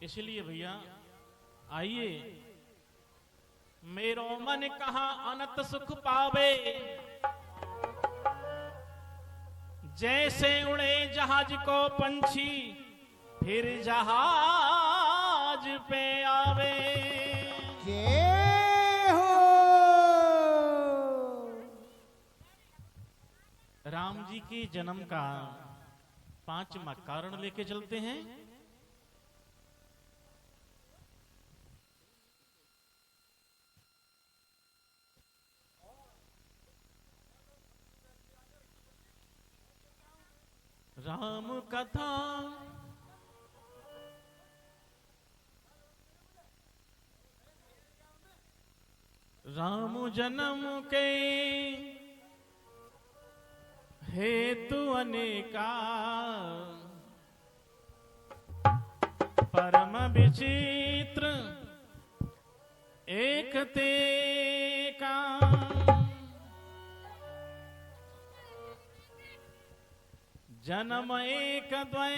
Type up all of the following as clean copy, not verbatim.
इसलिए भैया आइए, मेरो मन कहाँ अनंत सुख पावे, जैसे उड़े जहाज को पंछी फिर जहाज पे आवे। जय हो। राम जी के जन्म का 5वां कारण लेके चलते हैं। राम कथा राम जन्म के हेतु अनेका, परम विचित्र एक ते का। जन्म एक द्वय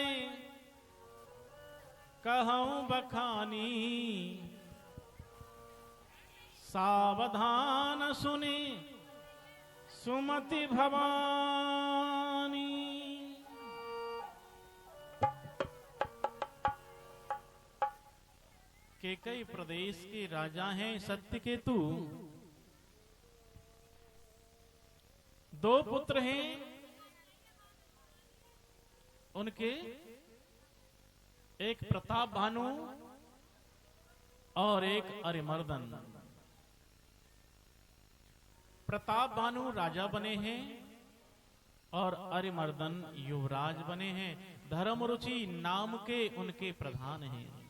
कहूं बखानी, सावधान सुने सुमति भवानी। केकई प्रदेश के राजा हैं सत्यकेतु। 2 पुत्र हैं उनके, एक प्रताप भानु और एक अरिमर्दन। प्रताप भानु राजा बने हैं और अरिमर्दन युवराज बने हैं। धर्मरुचि नाम के उनके प्रधान हैं।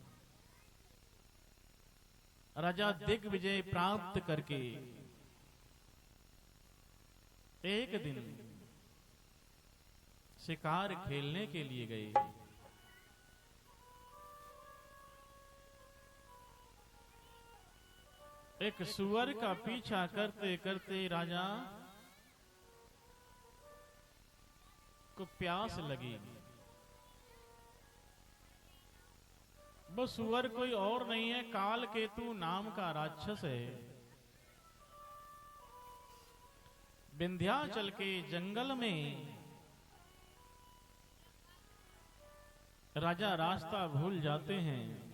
राजा दिग्विजय प्राप्त करके एक दिन शिकार खेलने के लिए गए। एक सुअर का पीछा करते करते राजा को प्यास लगी। वो सुअर कोई और नहीं है, काल केतु नाम का राक्षस है। विंध्याचल के जंगल में राजा रास्ता भूल जाते हैं।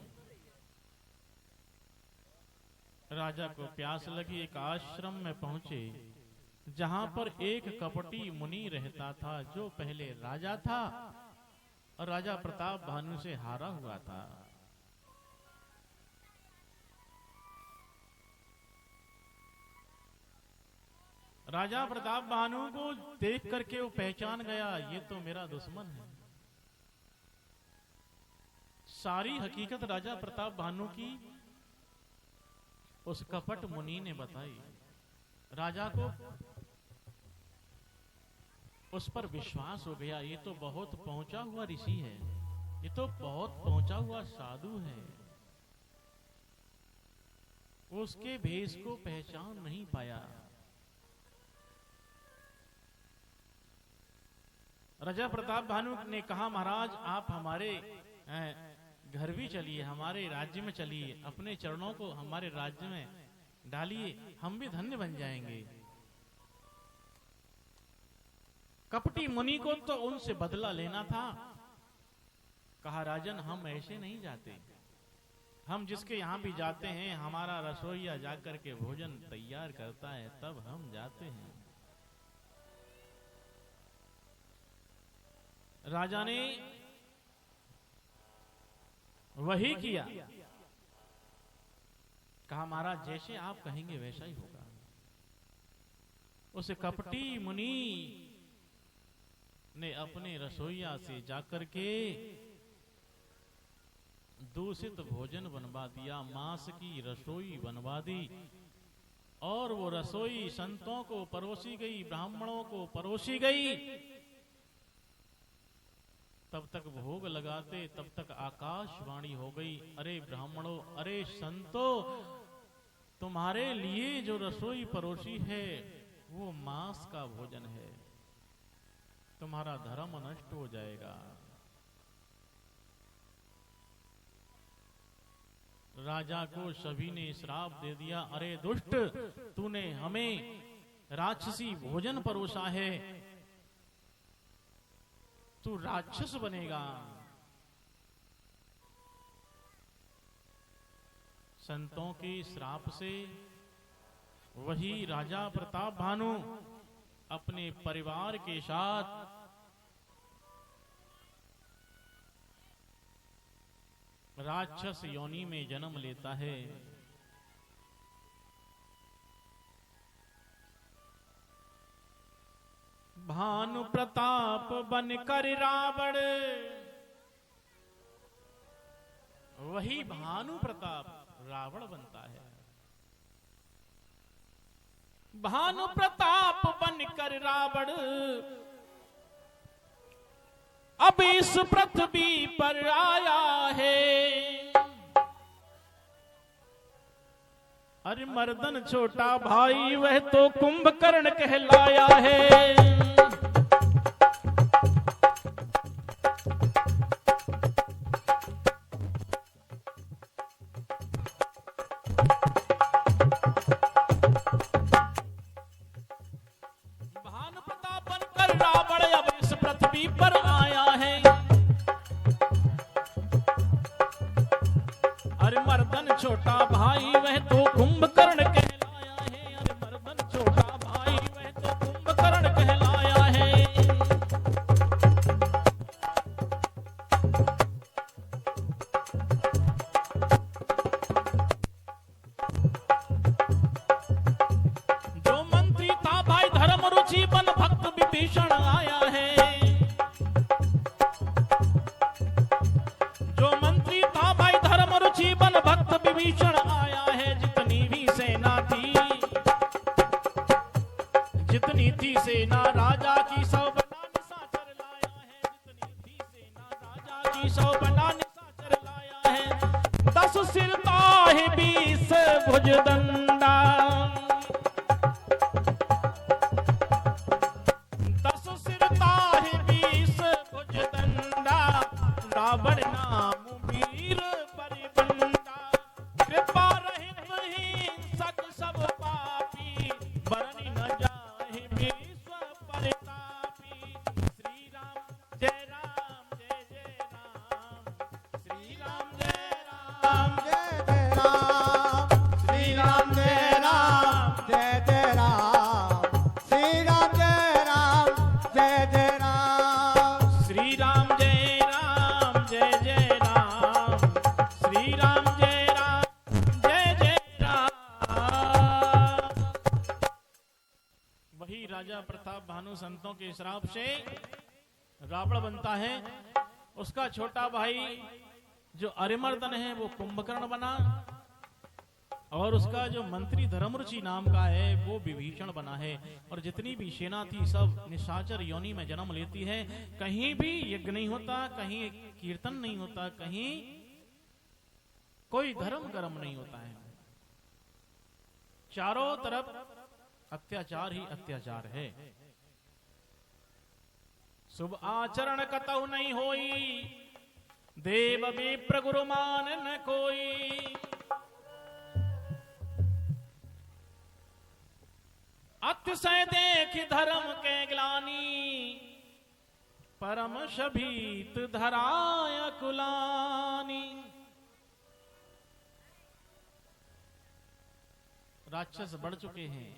राजा को प्यास लगी, एक आश्रम में पहुंचे जहां पर एक कपटी मुनि रहता था, जो पहले राजा था और राजा प्रताप भानु से हारा हुआ था। राजा प्रताप भानु को देख करके वो पहचान गया, ये तो मेरा दुश्मन है। सारी हकीकत राजा प्रताप भानु की उस कपट मुनि ने बताई। राजा को उस पर विश्वास हो गया, ये तो बहुत पहुंचा हुआ ऋषि है, ये तो बहुत पहुंचा हुआ साधु है। उसके भेष को पहचान नहीं पाया। राजा प्रताप भानु ने कहा, महाराज आप हमारे घर भी चलिए, हमारे राज्य में चलिए, अपने चरणों को हमारे राज्य में डालिए, हम भी धन्य बन जाएंगे। कपटी मुनि को तो उनसे बदला लेना था। कहा, राजन हम ऐसे नहीं जाते, हम जिसके यहां भी जाते हैं हमारा रसोइया जाकर के भोजन तैयार करता है, तब हम जाते हैं। राजा ने वही किया। कहा, महाराज जैसे आप कहेंगे वैसा ही होगा। उस कपटी मुनि ने अपने रसोइया से जाकर के दूषित भोजन बनवा दिया, मांस की रसोई बनवा दी, और वो रसोई संतों को परोसी गई, ब्राह्मणों को परोसी गई। तब तक भोग लगाते, तब तक आकाशवाणी हो गई, अरे ब्राह्मणों, अरे संतों, तुम्हारे लिए जो रसोई परोसी है वो मांस का भोजन है, तुम्हारा धर्म नष्ट हो जाएगा। राजा को सभी ने श्राप दे दिया, अरे दुष्ट, तूने हमें राक्षसी भोजन परोसा है, तू राक्षस बनेगा। संतों के श्राप से वही राजा प्रताप भानु अपने परिवार के साथ राक्षस योनि में जन्म लेता है। भानु प्रताप बनकर रावण, वही भानु प्रताप रावण बनता है। भानु प्रताप बनकर रावण अब इस पृथ्वी पर आया है। अरे मर्दन छोटा भाई वह तो कुंभकर्ण कहलाया है। भानु प्रताप बनकर रावण अब इस पृथ्वी पर आया है। अरे मर्दन छोटा भाई वह तो कुंभकर्ण कहलाया है। अरे मर्दन छोटा भाई वह तो कुंभकर्ण कहलाया है। जो मंत्री था भाई धर्म रुचि बन भक्त विभीषण आया है। जो मंत्री था भाई धर्म रुचि बन भक्त विभीषण आया है। जितनी भी सेना थी, जितनी थी सेना राजा की सब बना निशाचर लाया है। जितनी थी सेना राजा की सब बना निशाचर लाया है। 10 सिर ताहि 20 भुजदंडा, 10 सिर ताहि 20 भुजदंडा, रावण नाम वीर परिबंडा। कृपा रहित हिंसक सब पापी, बरनि न जाहि विश्व परितापी। श्री राम जय राम जय जय राम, श्री राम जय राम जय जय राम, श्री राम जय राम जय जय राम, श्री राम जय राम जय जय राम, श्री राम जय राम जय जय राम, श्री राम जय राम। वही राजा प्रताप भानु संतों के श्राप से रावण बनता है। उसका छोटा भाई जो अरिमर्दन है वो कुंभकर्ण बना, और उसका जो मंत्री धर्मरुचि नाम का है वो विभीषण बना है। और जितनी भी सेना थी सब निशाचर योनि में जन्म लेती है। कहीं भी यज्ञ नहीं होता, कहीं कीर्तन नहीं होता, कहीं कोई धर्म कर्म नहीं होता है। चारों तरफ अत्याचार ही अत्याचार है। शुभ आचरण कतहु नहीं होई, देव विप्र गुरु मान न कोई। अतिशय देख धर्म के ग्लानि, परम शबीत धराय कुलानी। राक्षस बढ़ चुके हैं,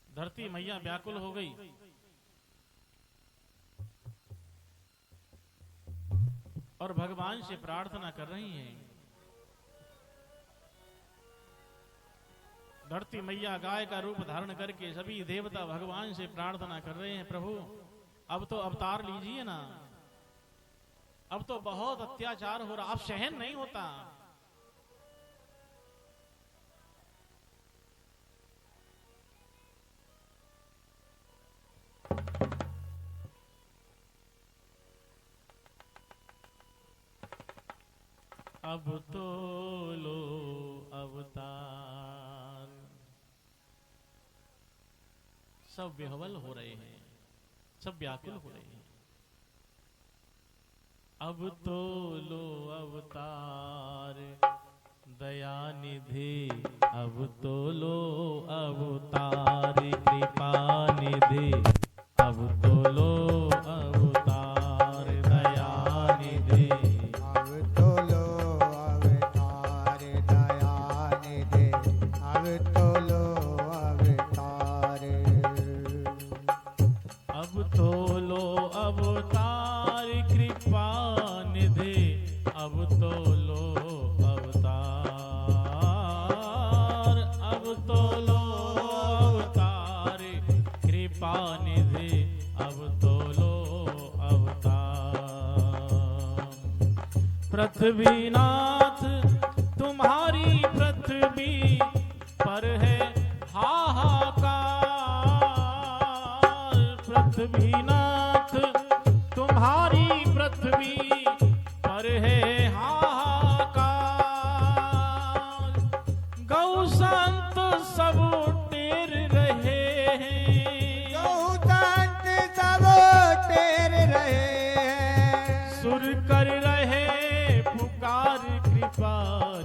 धरती मैया व्याकुल हो गई। और भगवान से प्रार्थना कर रही हैं। धरती मैया गाय का रूप धारण करके सभी देवता भगवान से प्रार्थना कर रहे हैं, प्रभु अब तो अवतार लीजिए ना, अब तो बहुत अत्याचार हो रहा, अब सहन नहीं होता। अब तो लो अवतार। सब विह्वल हो रहे हैं, सब व्याकुल हो रहे हैं। अब तो लो अवतार दया निधि, अब तो लो अवतार कृपा निधि, अब तो लो अवतार दया निधि। अब तो लो अवतार दया निधि, अब तो लो अवतार। अब तो लो अवतार कृपा निधि, अब तो लो अवतार, अब तो लो अवतार कृपा निधि, अब तो लो अवतार। पृथ्वीनाथ तुम्हारी पृथ्वी पर है हाहाकार, पृथ्वीनाथ तुम्हारी पृथ्वी पर है हाहाकार। गौ संत सब टेर रहे हैं, गौ संत सब टेर रहे हैं, सुर कर रहे पुकार कृपा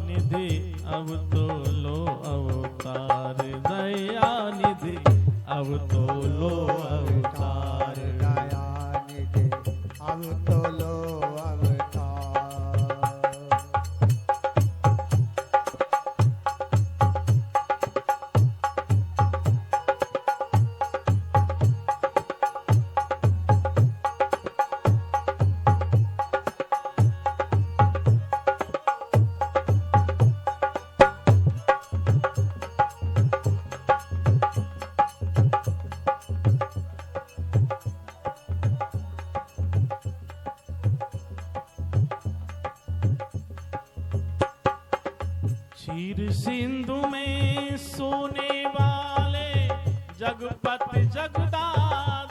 निधि, अब तो लो अवतार दया निधि, अब तो लो अवतार। दया निधि, अब तो लो अवतार। क्षीर सिंधु में सोने वाले जगपति जगदाधार,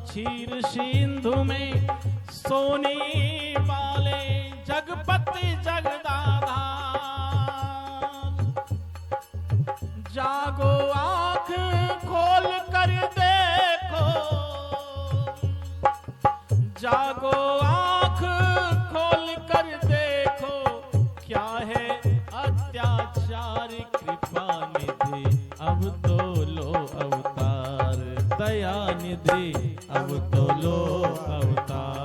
क्षीर सिंधु में सोने वाले जगपति जगदाधार। जागो आँख खोल कर देखो, जागो आँख खोल कर देखो, क्या है अत्याचार कृपा निधि, अब तो लो अवतार दया निधि, अब तो लो अवतार।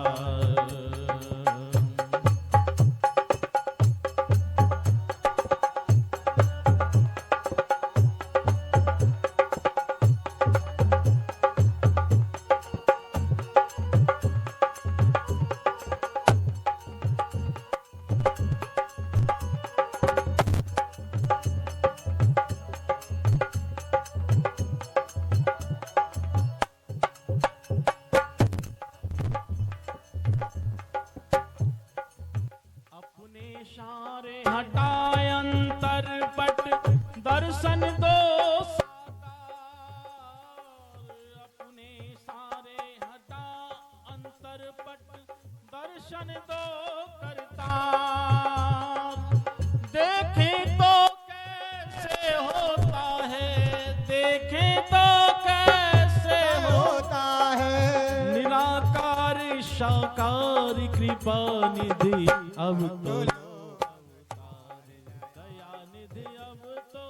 सारे हटाए अंतर पट दर्शन दो साकार, अपने सारे हटा अंतर पट दर्शन दो करतार। देखे तो कैसे होता है, देखे तो कैसे होता है, निराकार साकार कृपा निधि, अब तो लो अवतार दया निधि, अब तो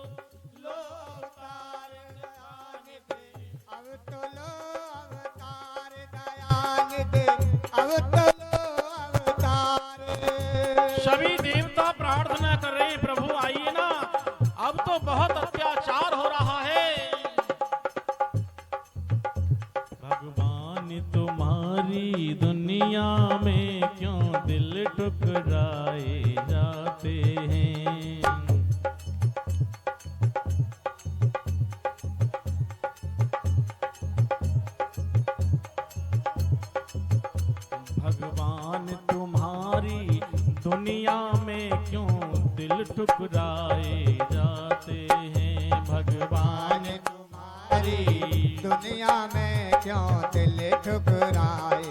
लो अवतार दया निधि, अब तो लो अवतार दया निधि, अब तो लो अवतार। सभी देवता प्रार्थना कर रहे हैं, प्रभु आइए ना, अब तो बहुत अत्याचार हो रहा है। भगवान तुम्हारी दुनिया में क्यों दिल ठुकराए जाते हैं। भगवान तुम्हारी दुनिया में क्यों दिल ठुकराए जाते हैं। भगवान तुम्हारी दुनिया में क्यों दिल ठुकराए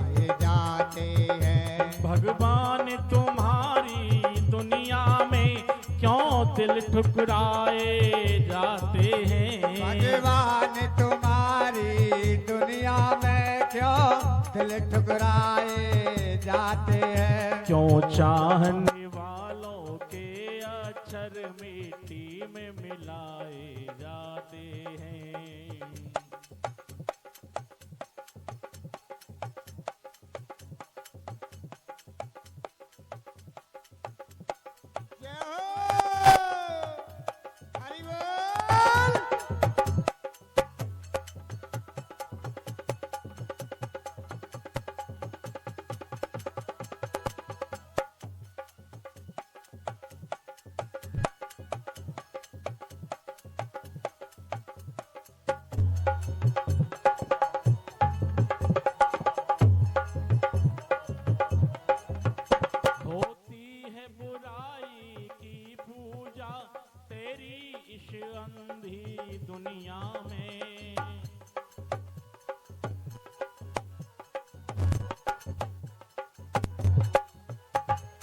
जाते हैं। भगवान तुम्हारी दुनिया में क्यों दिल ठुकराए जाते हैं। भगवान तुम्हारी दुनिया में क्यों दिल महल ठुकराए जाते हैं। क्यों चाहने वालों के अक्षर मिट्टी में मिलाए जाते हैं। जय हो, हरि बोल। होती है बुराई की पूजा तेरी इस अंधी दुनिया में।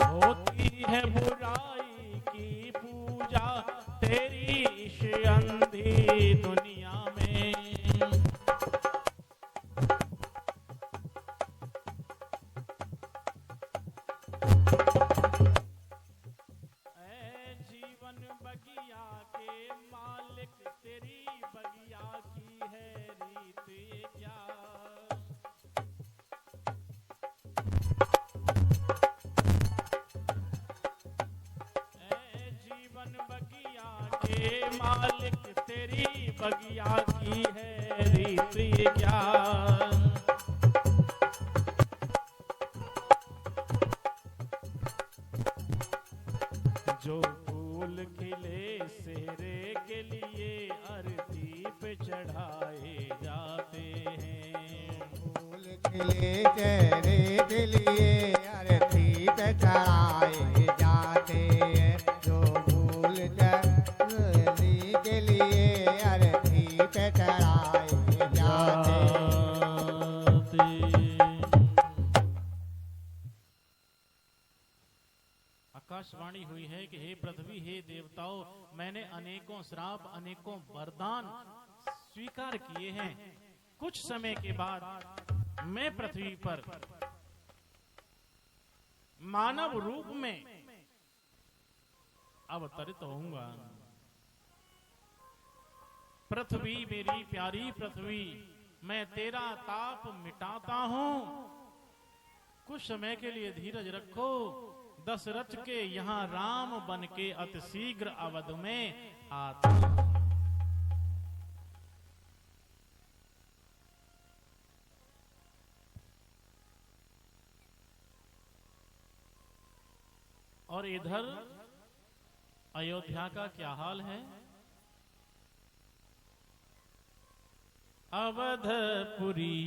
होती है बुराई की पूजा तेरी इस अंधी दुनिया में। ऐ जीवन बगिया के मालिक तेरी बगिया की है रीत क्या। ऐ जीवन बगिया के मालिक तेरी बगिया की है रीत क्या। जो फूल खिले सेहरे के लिए अरती पे चढ़ाए जाते हैं। फूल खिले चेहरे के लिए आरती पे चढ़ाए जाते हैं। जो फूल चढ़ने के लिए आरती पे चढ़ाए जाते हैं। आकाशवाणी हुई है कि हे पृथ्वी हे देवताओं, मैंने अनेकों श्राप अनेकों वरदान स्वीकार किए हैं। कुछ समय के बाद मैं पृथ्वी पर मानव रूप में अवतरित होऊंगा। पृथ्वी मेरी प्यारी पृथ्वी, मैं तेरा ताप मिटाता हूं। कुछ समय के लिए धीरज रखो। दशरथ के यहाँ राम बन के अति शीघ्र अवध में आता हूं। और इधर अयोध्या का क्या हाल है। अवधपुरी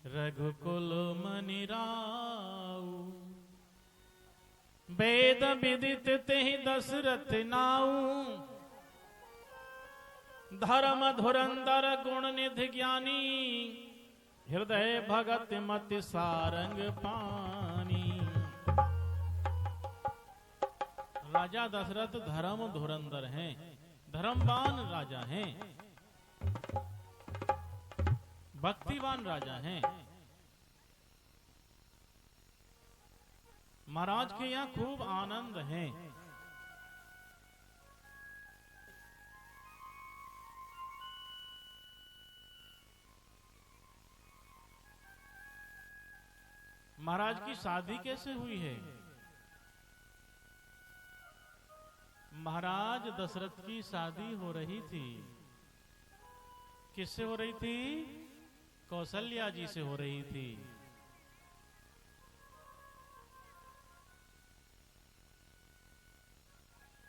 रघुकुल मनि राऊ, वेद विदित तेहि दशरथ नाऊ। धर्म धुरंधर गुण निधि ज्ञानी, हृदय भगत मति सारंग पानी। राजा दशरथ धर्म धुरंधर हैं, धर्मवान राजा हैं, भक्तिवान राजा हैं। महाराज के यहाँ खूब आनंद है। महाराज की शादी कैसे हुई है। महाराज दशरथ की शादी हो रही थी। किससे हो रही थी। कौशल्या जी से हो रही थी।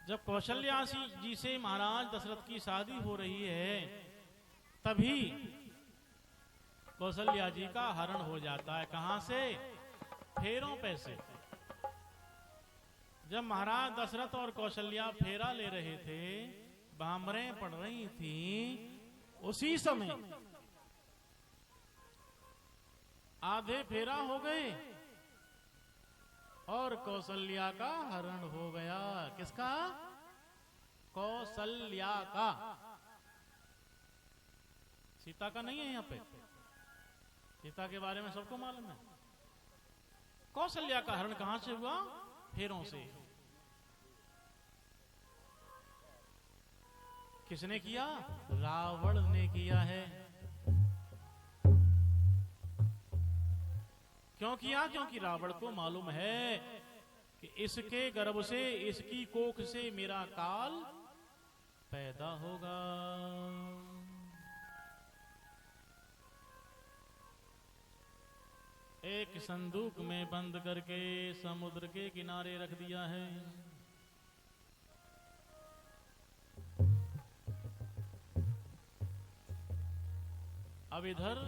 जब कौशल्या जी से महाराज दशरथ की शादी हो रही है, तभी कौशल्या जी का हरण हो जाता है। कहां से। फेरों पे से। जब महाराज दशरथ और कौशल्या फेरा ले रहे थे, बामरें पड़ रही थी, उसी समय आधे फेरा हो गए और कौशल्या का हरण हो गया। किसका। कौशल्या का। सीता का नहीं है यहां पे। सीता के बारे में सबको मालूम है। कौशल्या का हरण कहां से हुआ? फेरों से। किसने किया? रावण ने किया है। क्यों किया? क्योंकि रावण को मालूम है कि इसके गर्भ से, इसकी कोख से मेरा काल पैदा होगा। एक संदूक में बंद करके समुद्र के किनारे रख दिया है। अब इधर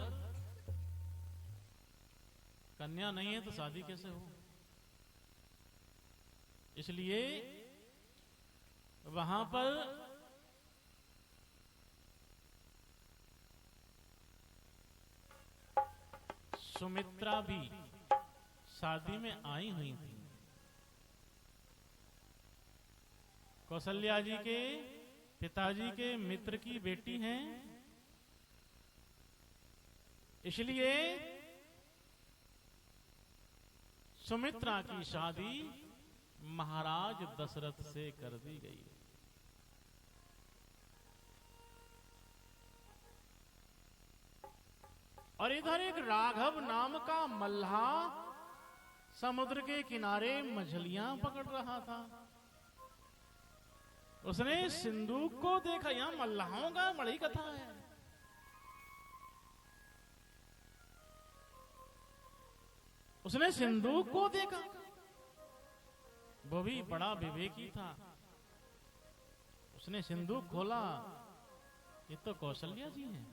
कन्या नहीं है तो शादी कैसे हो? इसलिए वहां पर सुमित्रा भी शादी में आई हुई थी। कौशल्या जी के पिताजी के मित्र की बेटी हैं, इसलिए सुमित्रा की शादी महाराज दशरथ से कर दी गई। और इधर एक राघव नाम का मल्लाह समुद्र के किनारे मछलियां पकड़ रहा था। उसने सिंदूक को देखा। यहां मल्लाहों का बड़ी कथा है। उसने सिंदूक को देखा। वो भी बड़ा विवेकी था। उसने सिंदूक खोला, ये तो कौशल्या जी हैं।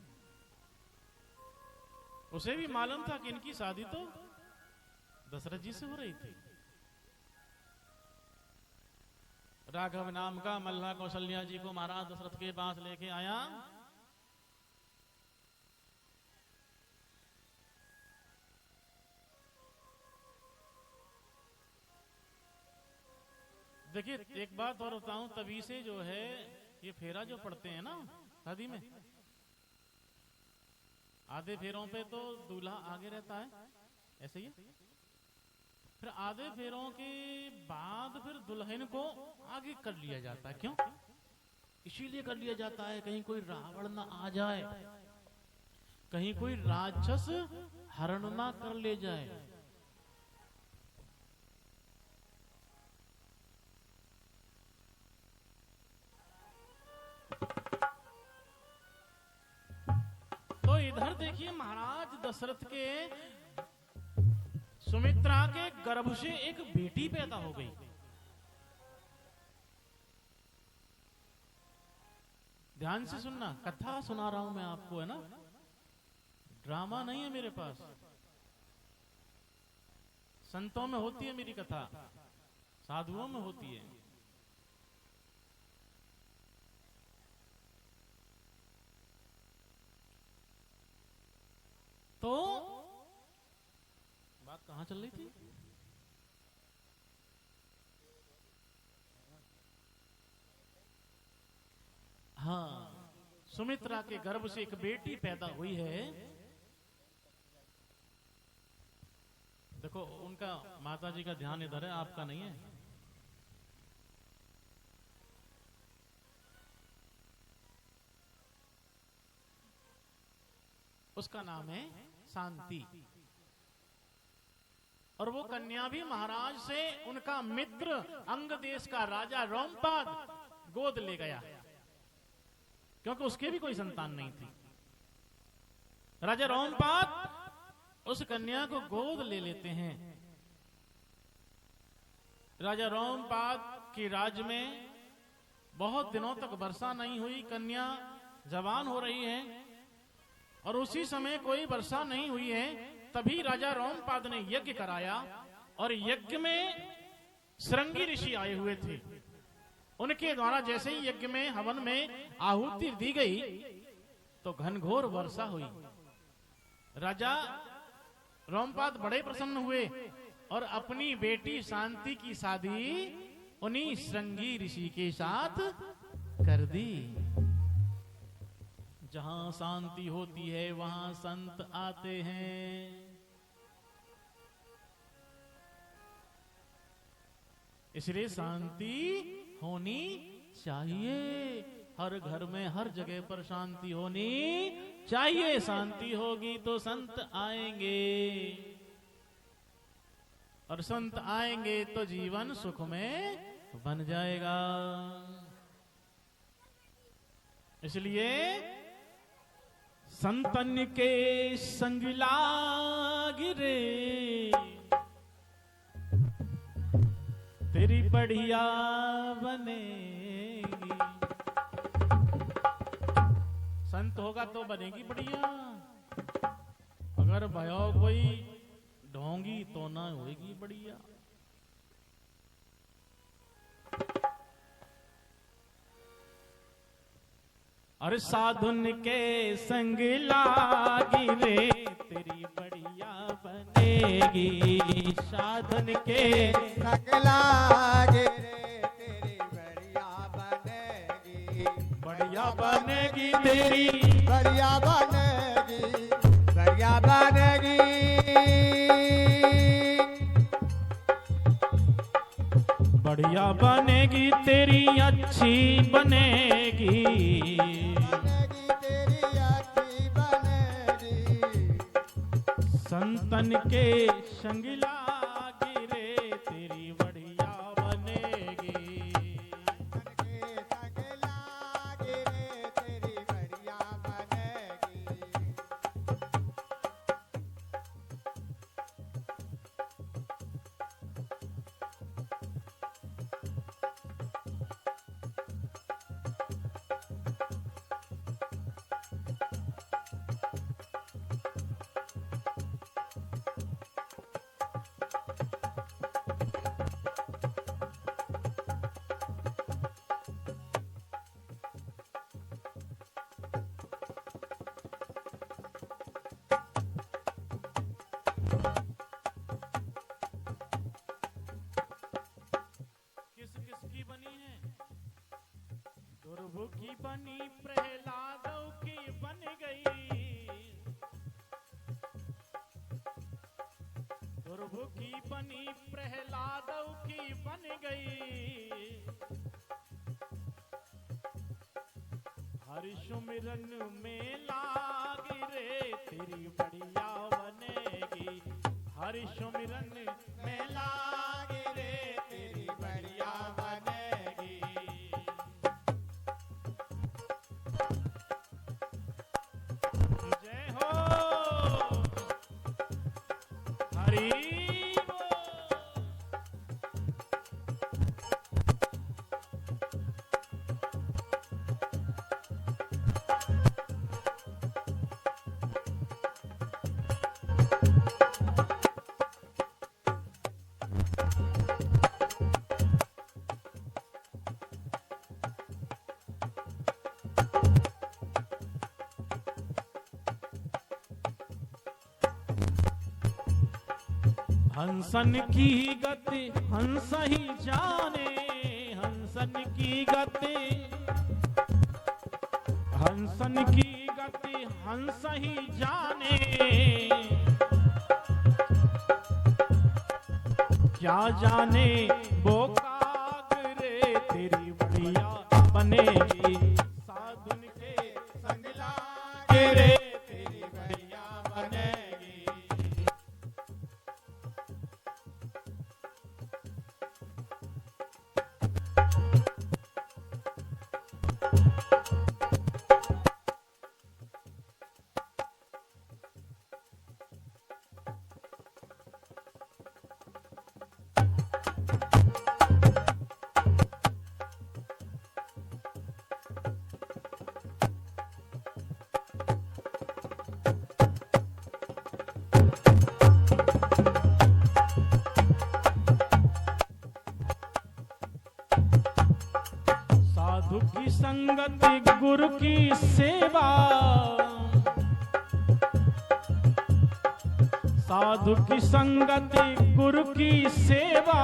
उसे भी मालूम था कि इनकी शादी तो दशरथ जी से हो रही थी। राघव नाम का मल्लाह कौशल्या जी को महाराज दशरथ के पास लेके आया। देखिए एक बात और बताऊं, तभी से जो है ये फेरा जो पड़ते हैं ना शादी में, आधे फेरों पे तो दूल्हा आगे रहता है, ऐसे ही। फिर आधे फेरों के बाद फिर दुल्हन को आगे कर लिया जाता है। क्यों? इसीलिए कर लिया जाता है कहीं कोई रावण ना आ जाए, कहीं कोई राक्षस हरण ना कर ले जाए। तो इधर देखिए महाराज दशरथ के सुमित्रा के गर्भ से एक बेटी पैदा हो गई। ध्यान से सुनना, कथा सुना रहा हूं मैं आपको, है ना, ड्रामा नहीं है मेरे पास। संतों में होती है मेरी कथा, साधुओं में होती है। तो बात कहां चल रही थी? हाँ, सुमित्रा के गर्भ से एक बेटी पैदा हुई है। देखो उनका माताजी का ध्यान इधर है, आपका नहीं है। उसका नाम है शांति। और वो कन्या भी महाराज से उनका मित्र अंग देश का राजा रोमपाद गोद ले गया, क्योंकि उसके भी कोई संतान नहीं थी। राजा रोमपाद उस कन्या को गोद ले लेते हैं। राजा रोमपाद के राज्य में बहुत दिनों तक वर्षा नहीं हुई, कन्या जवान हो रही है। और उसी समय कोई वर्षा नहीं हुई है, तभी राजा रोमपाद ने यज्ञ कराया। और यज्ञ में श्रृंगी ऋषि आए हुए थे। उनके द्वारा जैसे ही यज्ञ में हवन में आहुति दी गई तो घनघोर वर्षा हुई। राजा रोमपाद बड़े प्रसन्न हुए और अपनी बेटी शांति की शादी उन्हीं श्रृंगी ऋषि के साथ कर दी। जहां शांति होती है वहां संत आते हैं। इसलिए शांति होनी चाहिए, हर घर में हर जगह पर शांति होनी चाहिए। शांति होगी तो संत आएंगे, और संत आएंगे तो जीवन सुख में बन जाएगा। इसलिए संतन के संग लाग रे तेरी बढ़िया बनेगी। संत होगा तो बनेगी बढ़िया, अगर भयो कोई ढोंगी तो ना होगी बढ़िया। और साधुन के संग लागी रे तेरी बढ़िया बनेगी। साधुन के संग लागे रे तेरी बढ़िया बनेगी। बढ़िया बनेगी तेरी, बढ़िया बनेगी, बढ़िया बनेगी। बढ़िया बनेगी तेरी, अच्छी बनेगी। बनेगी तेरी अच्छी बनेगी। संतन के संग लागी रे तेरी बढ़िया बनेगी। संतन के संग लागे रे तेरी बढ़िया बनेगी। दुर्मुखी बनी प्रहलादों की बन गई। दुर्मुखी बनी प्रहलादों की बन गई। हरि सुमिरन में लाग रे तेरी बढ़िया बनेगी। हरि सुमिरन में लाग रे तेरी बढ़िया बनेगी। जय हो हरि हंसन की गति हंस ही जाने। हंसन की गति, हंसन की गति हंस ही जाने। क्या जाने वो काग रे तेरी बढ़िया बनेगी। साधुन के संग लागे रे तेरी बढ़िया बनेगी। साधु की संगति गुरु की सेवा। साधु की संगति गुरु की सेवा।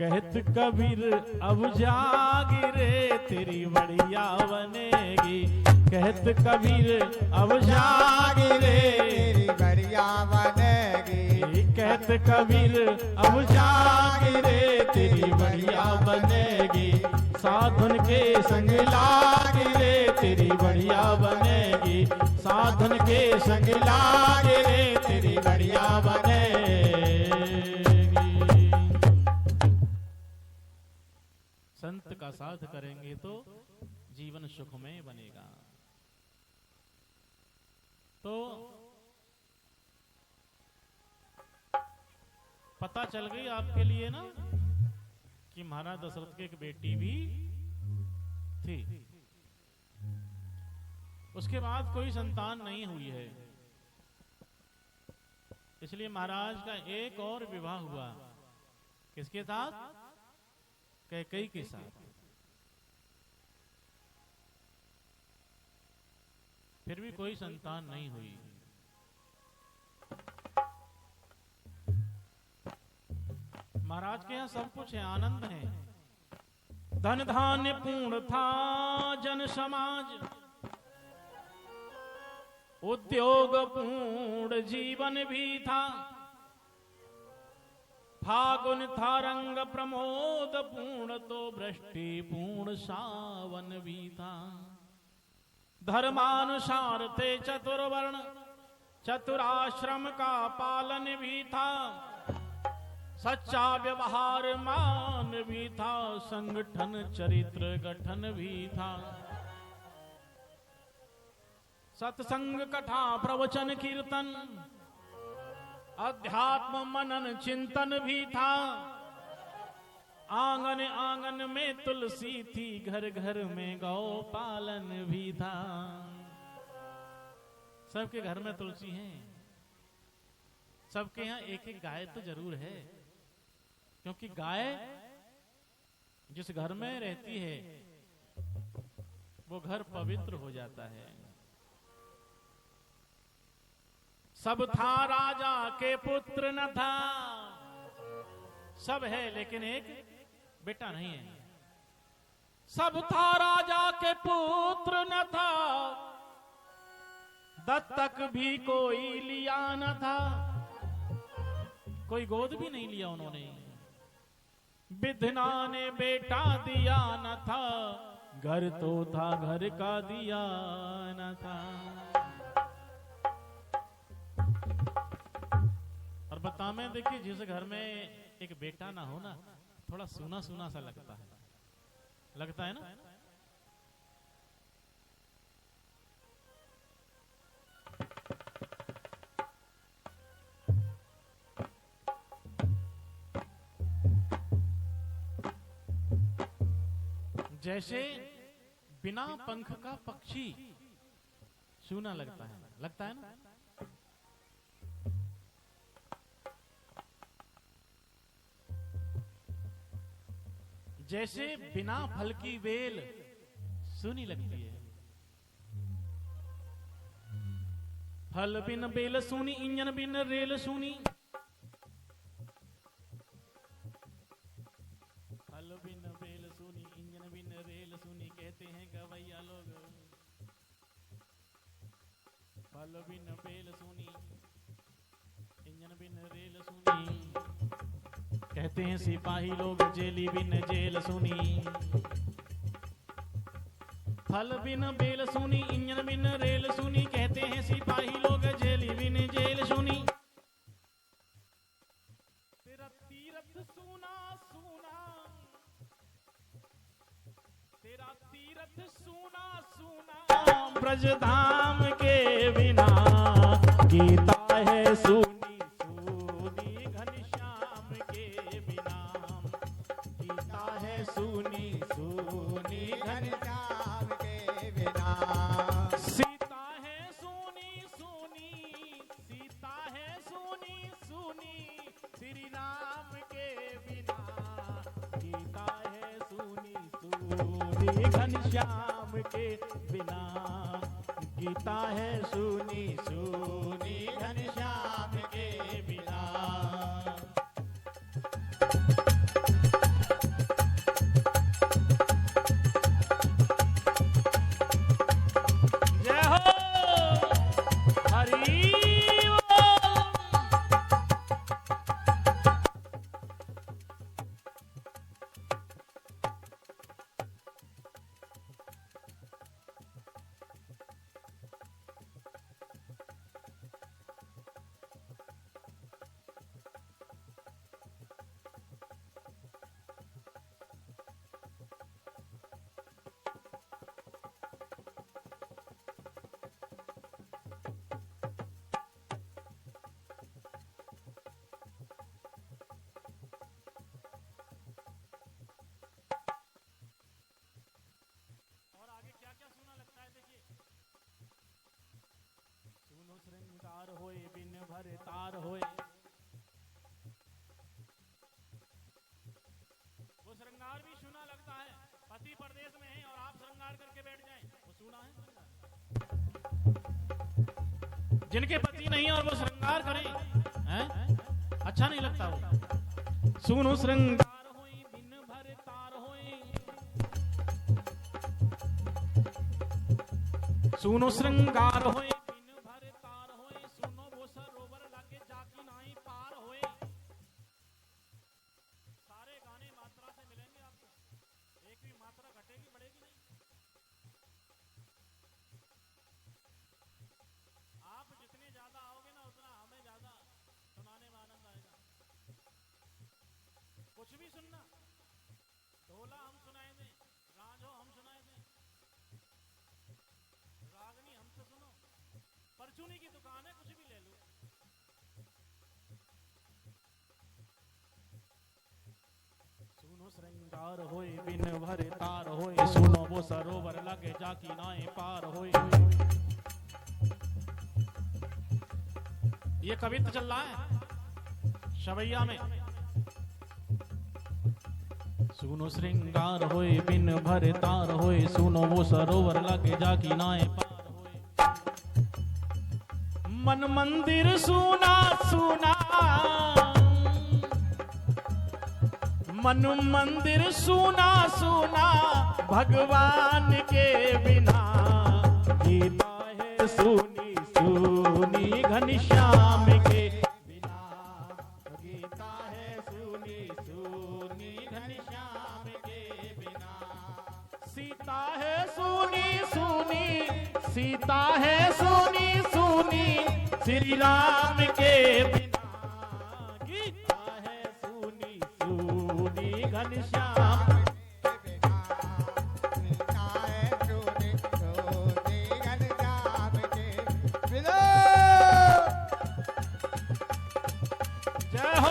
कहत कबीर अब जागी रे तेरी बढ़िया बनेगी। कहत कबीर अब जागी रे तेरी बढ़िया बनेगी। कहत कबीर अब जागी रे तेरी बढ़िया बनेगी। साधन के संग लागी रे तेरी बढ़िया बनेगी। साधन के संग लागी रे तेरी बढ़िया बनेगी। संत का साथ करेंगे तो जीवन सुखमय बनेगा। तो पता चल गई आपके लिए ना कि महाराज दशरथ की एक बेटी भी थी। उसके बाद कोई संतान नहीं हुई है, इसलिए महाराज का एक और विवाह हुआ। किसके साथ? कैकेयी के साथ। फिर भी कोई संतान नहीं हुई। महाराज के यहाँ सब कुछ है, आनंद है, धन धान्य पूर्ण था, जन समाज उद्योग पूर्ण जीवन भी था। फागुन था रंग प्रमोद पूर्ण, तो वृष्टि पूर्ण सावन भी था। धर्मानुसार थे चतुर्वर्ण, चतुराश्रम का पालन भी था। सच्चा व्यवहार मान भी था, संगठन चरित्र गठन भी था। सत्संग कथा प्रवचन कीर्तन अध्यात्म मनन चिंतन भी था। आंगन आंगन में तुलसी थी, घर घर में गौ पालन भी था। सबके घर में तुलसी है, सबके यहाँ एक एक गाय तो जरूर है, क्योंकि गाय जिस घर में रहती है वो घर पवित्र हो जाता है। सब था राजा के पुत्र न था, सब है लेकिन एक बेटा नहीं है। सब था राजा के पुत्र न था, दत्तक भी कोई लिया न था। कोई गोद भी नहीं लिया उन्होंने। विधना ने बेटा दिया न था, घर तो था घर का दिया न था। और बता में देखिए, जिस घर में एक बेटा ना हो ना, थोड़ा सूना सूना सा लगता है ना। जैसे बिना पंख का पक्षी सूना लगता है ना। जैसे बिना फल की बेल सूनी लगती है। फल बिन बेल सूनी, इंजन बिन रेल सूनी। फल बिन बेल सूनी, इंजन बिन रेल सूनी, कहते हैं गवैया लोग। फल बिन बेल सूनी, इंजन बिन रेल सूनी, कहते हैं सिपाही लोग। जेली बिन जेल सुनी। फल बिन बेल सुनी, इंजन बिन रेल सुनी, कहते हैं सिपाही लोग। जेली बिन जेल सुनी। तेरा तीरथ सूना सूना, तेरा तीरथ सूना सूना, ब्रजधाम के बिना गीता है सूनी। सूनी सूनी घनश्याम के बिना। सीता है सूनी सूनी, सीता है सूनी सूनी, श्री राम के बिना गीता है सूनी सूनी। घनश्याम के बिना गीता है सूनी सूनी, घनश्याम के बिना। भर तार होए। वो श्रृंगार भी सुना लगता है, पति परदेश में है और आप श्रृंगार करके बैठ जाएं, वो सुना है श्रृंगार। जिनके पति नहीं है और वो श्रृंगार करें, हैं? अच्छा नहीं लगता वो। सुनो श्रृंगार होए दिन भर तार होए, सुनो श्रृंगार होए दिन भर तार होए, सुनो वो सरोवर लागे जाकी नाई पार होए। सारे गाने मात्रा से मिलेंगे आपको, एक भी मात्रा घटेगी बढ़ेगी नहीं। आप जितने ज्यादा आओगे ना उतना हमें ज्यादा सुनाने में आनंद आएगा। कुछ भी सुनना, ढोला हम सुनाए थे, रांझो हम सुनाए थे, रागनी हमसे सुनो, परचूनी की दुकान है, कुछ भी ले लो। सुनो श्रृंगार होए बिन भर तार होए, सुनो वो सरोवर लगे जाकी नाए पार होए। ये कवित्व चल रहा है शवैया में। सुनो श्रृंगार होए बिन भर तार होए, सुनो वो सरोवर लगे जाकी नाए पार होए। मन मंदिर सुना सुना, मन मंदिर सुना सुना, भगवान के बिना। गीता है सुनी सुनी घनश्याम के बिना, गीता है सुनी सुनी घनश्याम के बिना। सीता है सुनी सुनी, सीता है सुनी सुनी, श्री राम के बिना। गीता है सुनी सुनी घनश्याम के बिना, सीता है सुनी सुनी घनश्याम के बिना। जय हो।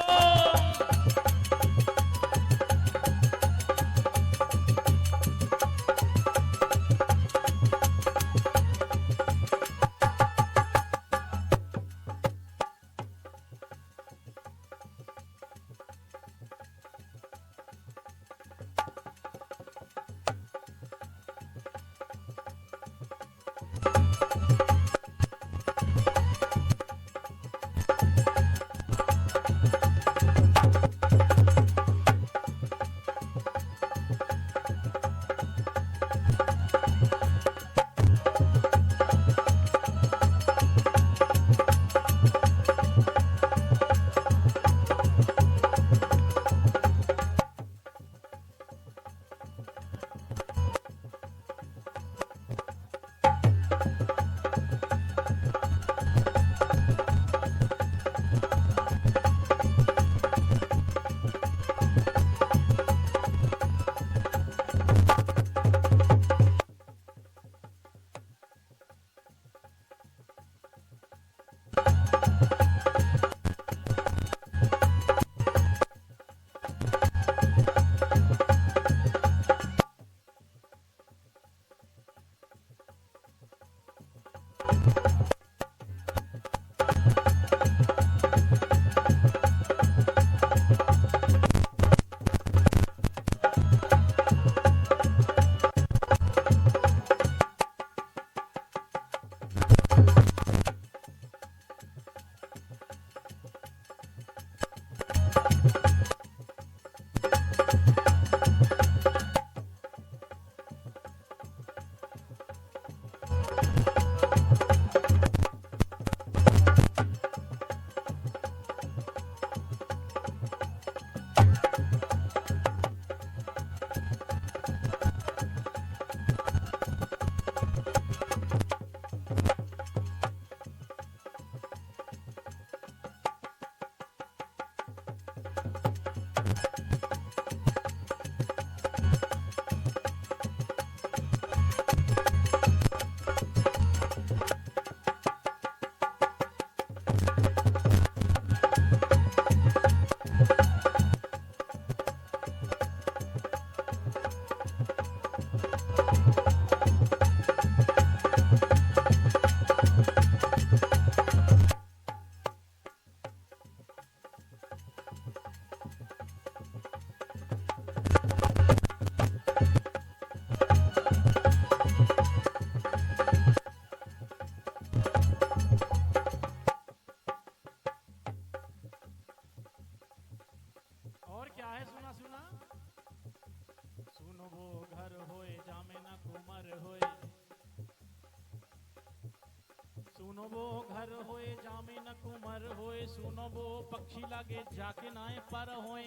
सुनो वो घर होए जामे न कुमर होए, सुनो वो पक्षी लागे जाके नाए पर होए।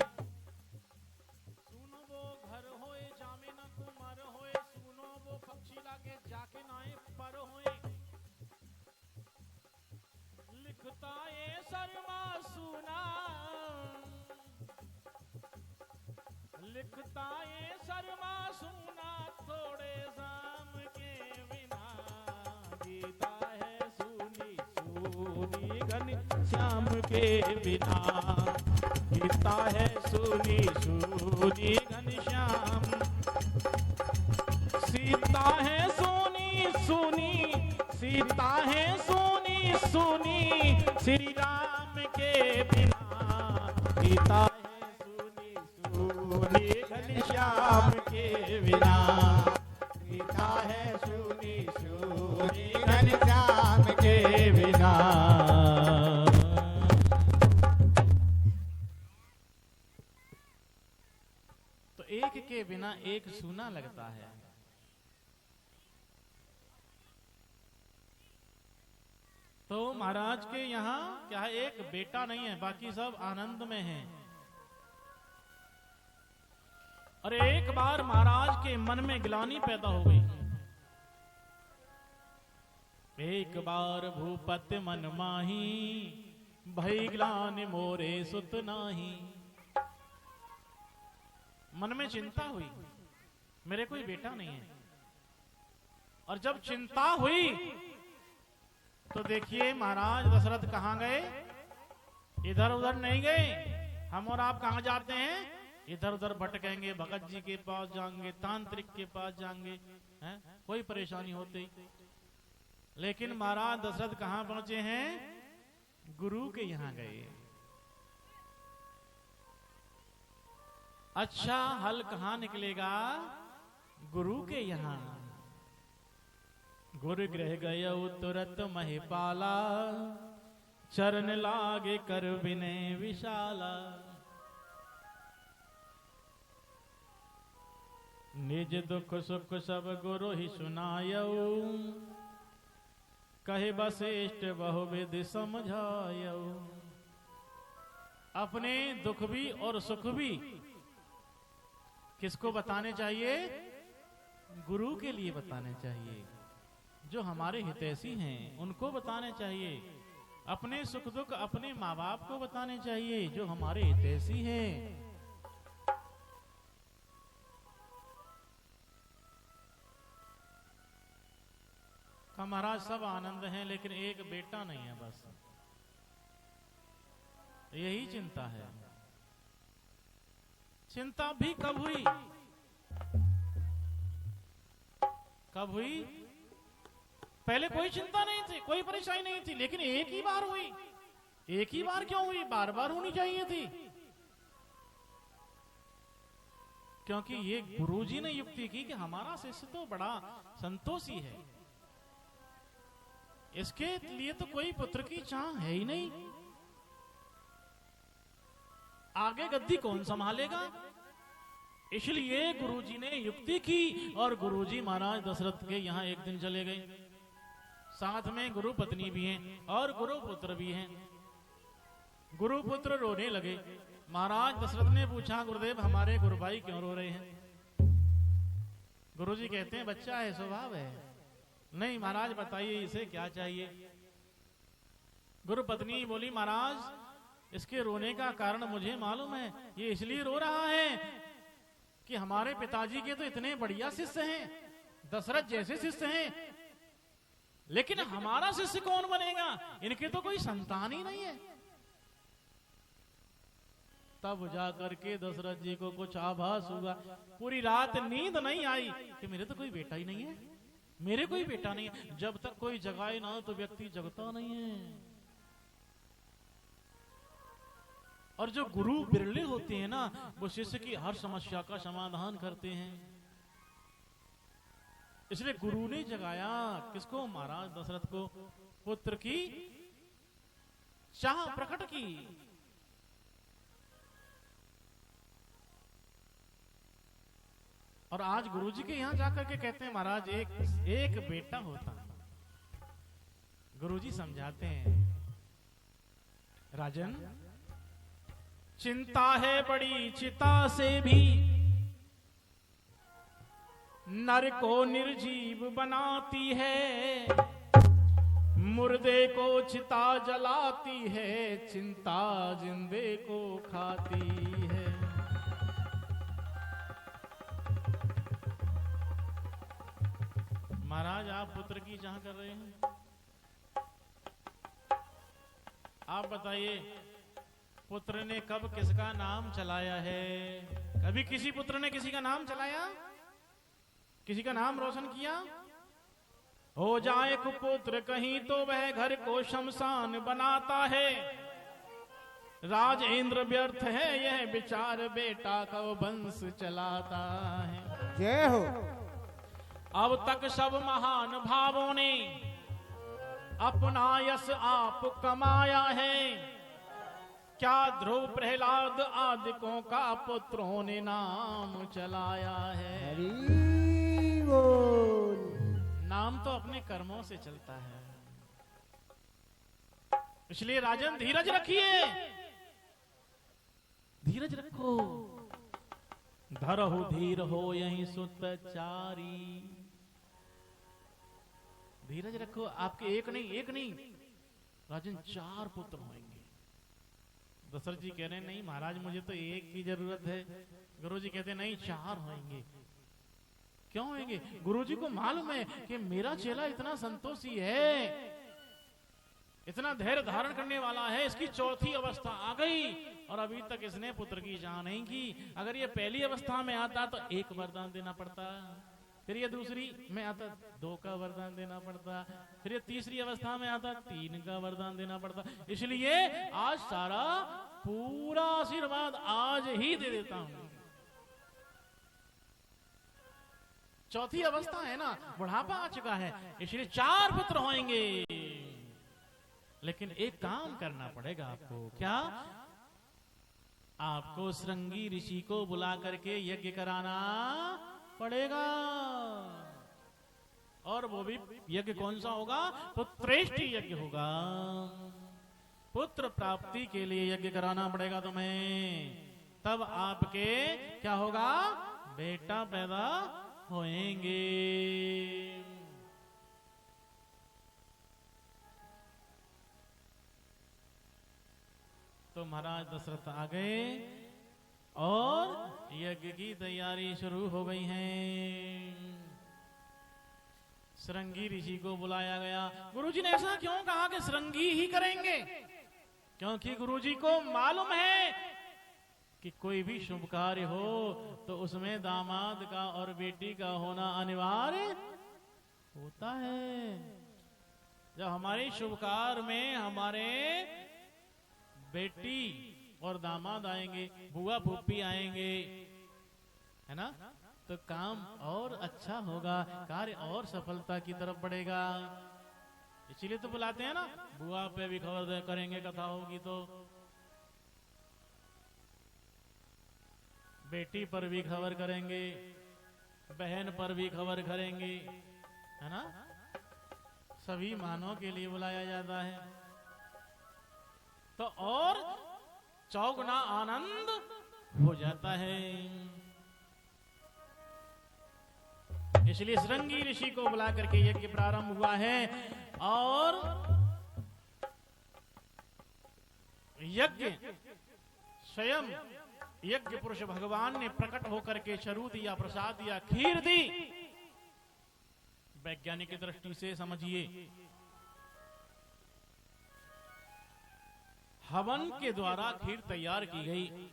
सुनो वो घर होए जामे न कुमर होए, सुनो वो पक्षी लागे जाके नाए पर होए। लिखता ये शर्मा सुना, लिखता ये शर्मा सुना, थोड़े शाम के बिना। गीता है सुनी सुनी घनश्याम के बिना, गीता है सुनी सुनी घनश्याम। सीता है सोनी सुनी, सीता है सोनी सुनी, श्री राम के बिना। गीता है सुनी सुनी घनश्याम के बिना, गीता है सुनी सुनी घनश्याम के बिना। तो एक के बिना एक सूना लगता है। तो महाराज के यहाँ क्या है, एक बेटा नहीं है, बाकी सब आनंद में हैं। और एक बार महाराज के मन में ग्लानि पैदा हो गई। एक बार भूपति मन माही, भई ग्लानि मोरे सुत नाही। मन में चिंता हुई, मेरे कोई बेटा नहीं है। और जब चिंता हुई तो देखिए महाराज दशरथ कहां गए, इधर उधर नहीं गए। हम और आप कहां जाते हैं, इधर उधर भटकेंगे, भगत जी के पास जाएंगे, तांत्रिक के पास जाएंगे, हैं? कोई परेशानी होती। लेकिन महाराज दशरथ कहां पहुंचे हैं, गुरु के यहां गए। अच्छा हल कहां निकलेगा, गुरु के यहां। गुरु गृह गय तुरत महिपाला, चरण लागे कर विनय विशाला। निज दुख सुख सब गुरु ही सुनायऊ, कहे वशिष्ठ बहुविधि समझायऊ। अपने दुख भी और सुख भी किसको बताने चाहिए, गुरु के लिए बताने चाहिए। जो हमारे हितैषी हैं उनको बताने चाहिए। अपने सुख दुख अपने माँ बाप को बताने चाहिए जो हमारे हितैषी हैं। का महाराज सब आनंद हैं लेकिन एक बेटा नहीं है, बस यही चिंता है। चिंता भी कब हुई, कब हुई, पहले कोई चिंता नहीं थी, कोई परेशानी नहीं थी, लेकिन एक ही बार हुई। एक ही बार क्यों हुई, बार बार होनी चाहिए थी। क्योंकि ये गुरुजी ने युक्ति की कि हमारा शिष्य तो बड़ा संतोषी है, इसके लिए तो कोई पुत्र की चाह है ही नहीं, आगे गद्दी कौन संभालेगा। इसलिए गुरुजी ने युक्ति की और गुरुजी महाराज दशरथ के यहां एक दिन चले गए। साथ में गुरु पत्नी भी हैं और गुरु पुत्र भी हैं। गुरु पुत्र रोने लगे। महाराज दशरथ ने पूछा, गुरुदेव हमारे गुरु भाई क्यों रो रहे हैं। गुरुजी कहते हैं बच्चा है, स्वभाव है। नहीं महाराज बताइए इसे क्या चाहिए। गुरु पत्नी बोली, महाराज इसके रोने का कारण मुझे मालूम है। ये इसलिए रो रहा है कि हमारे पिताजी के तो इतने बढ़िया शिष्य हैं, दशरथ जैसे शिष्य हैं, लेकिन हमारा शिष्य कौन बनेगा, इनके तो कोई संतान ही नहीं है। तब जाकर के दशरथ जी को कुछ आभास हुआ। पूरी रात नींद नहीं आई कि मेरे तो कोई बेटा ही नहीं है, मेरे कोई बेटा नहीं है। जब तक कोई जगाए ना तो व्यक्ति जगता नहीं है। और जो गुरु बिरले होते हैं ना, वो शिष्य की हर समस्या का समाधान करते हैं। इसलिए गुरु ने जगाया किसको, महाराज दशरथ को, पुत्र की चाह प्रकट की। और आज गुरुजी के यहां जाकर के कहते हैं, महाराज एक बेटा होता। गुरुजी समझाते हैं, राजन चिंता है बड़ी चिता से भी नर को निर्जीव बनाती है, मुर्दे को चिता जलाती है, चिंता जिंदे को खाती है। महाराज आप पुत्र की चाह कर रहे हैं, आप बताइए पुत्र ने कब किसका नाम चलाया है? कभी किसी पुत्र ने किसी का नाम चलाया, किसी का नाम रोशन किया? हो जाए कुपुत्र कहीं तो वह घर को शमशान बनाता है, राजेंद्र व्यर्थ है यह विचार, बेटा कब वंश चलाता है। जय हो। अब तक सब महान भावों ने अपना यश आप कमाया है, क्या ध्रुव प्रहलाद आदिकों का पुत्रों ने नाम चलाया है। हरि बोल। नाम तो अपने कर्मों से चलता है, इसलिए राजन धीरज रखिए, धीरज रखो। धरहु धीर हो यही सुतचारी, धीरज रखो। आपके एक नहीं राजन 4 पुत्र होंगे। दशरथ जी कह रहे हैं नहीं महाराज मुझे तो एक की जरूरत है। गुरुजी कहते हैं नहीं 4 होंगे। क्यों होंगे? गुरुजी को मालूम है कि मेरा चेला इतना संतोषी है, इतना धैर्य धारण करने वाला है, इसकी 4थी अवस्था आ गई और अभी तक इसने पुत्र की चाह नहीं की। अगर ये पहली अवस्था में आता तो 1 वरदान देना पड़ता, फिर ये दूसरी में आता 2 का वरदान देना पड़ता, फिर ये तीसरी अवस्था में आता 3 का वरदान देना पड़ता। इसलिए आज सारा पूरा आशीर्वाद आज ही दे देता हूं। 4थी अवस्था है ना, बुढ़ापा आ चुका है, इसलिए 4 पुत्र होंगे। लेकिन एक काम करना पड़ेगा आपको। क्या? आपको श्रृंगी ऋषि को बुला करके यज्ञ कराना पड़ेगा। और वो भी यज्ञ कौन सा होगा? पुत्रेष्टि यज्ञ होगा। पुत्र प्राप्ति के लिए यज्ञ कराना पड़ेगा तुम्हें, तब आपके क्या होगा? बेटा पैदा होएंगे। तो महाराज दशरथ आ गए और यज्ञ की तैयारी शुरू हो गई है। श्रृंगी ऋषि को बुलाया गया। गुरुजी ने ऐसा क्यों कहा कि श्रृंगी ही करेंगे? क्योंकि गुरुजी को मालूम है कि कोई भी शुभ कार्य हो तो उसमें दामाद का और बेटी का होना अनिवार्य होता है। जब हमारे शुभ कार्य में हमारे बेटी और दामाद आएंगे, बुआ फूफी आएंगे, है ना, तो काम और अच्छा होगा, कार्य और सफलता की तरफ बढ़ेगा। इसीलिए तो बुलाते हैं ना, बुआ पे भी खबर करेंगे, कथा होगी तो बेटी पर भी खबर करेंगे, बहन पर भी खबर करेंगे, है ना। सभी मानव के लिए बुलाया जाता है तो और चौगुना आनंद हो जाता है। इसलिए श्रृंगी ऋषि को बुला करके यज्ञ प्रारंभ हुआ है। और यज्ञ स्वयं यज्ञ पुरुष भगवान ने प्रकट होकर के चरू दिया, प्रसाद दिया, खीर दी। वैज्ञानिक दृष्टि से समझिए, हवन के द्वारा खीर तैयार की गई।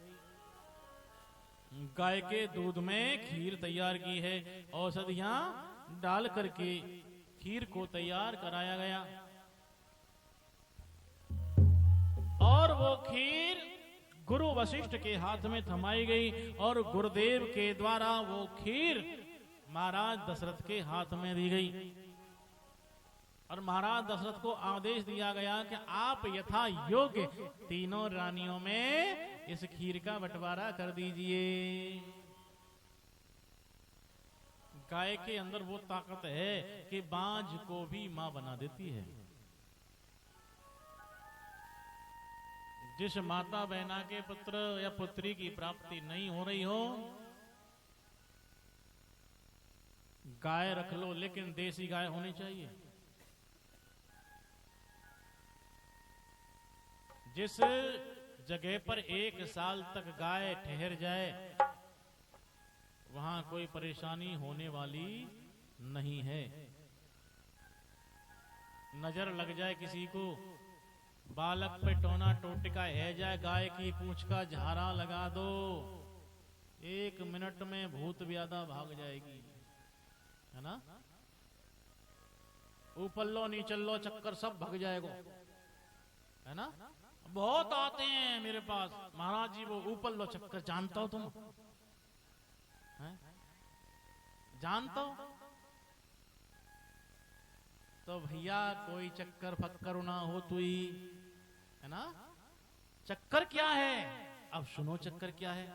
गाय के दूध में खीर तैयार की है, औषधियां डाल करके खीर को तैयार कराया गया और वो खीर गुरु वशिष्ठ के हाथ में थमाई गई और गुरुदेव के द्वारा वो खीर महाराज दशरथ के हाथ में दी गई। और महाराज दशरथ को आदेश दिया गया कि आप यथा योग्य तीनों रानियों में इस खीर का बंटवारा कर दीजिए। गाय के अंदर वो ताकत है कि बांझ को भी मां बना देती है। जिस माता बहना के पुत्र या पुत्री की प्राप्ति नहीं हो रही हो, गाय रख लो, लेकिन देसी गाय होनी चाहिए। जिस जगह पर 1 साल तक गाय ठहर जाए, वहां कोई परेशानी होने वाली नहीं है। नजर लग जाए किसी को, बालक पे टोना टोटिका है जाए, गाय की पूंछ का झारा लगा दो, 1 मिनट में भूत व्याधा भाग जाएगी, है ना। ऊपर लो नीचल लो चक्कर सब भाग जाएगा, है ना। बहुत आते हैं मेरे पास, महाराज जी वो ऊपर लो चक्कर जानता हो तुम, है? जानता हो? तो भैया कोई चक्कर फक्कर ना हो तुई, है ना। चक्कर क्या है? अब सुनो चक्कर क्या है।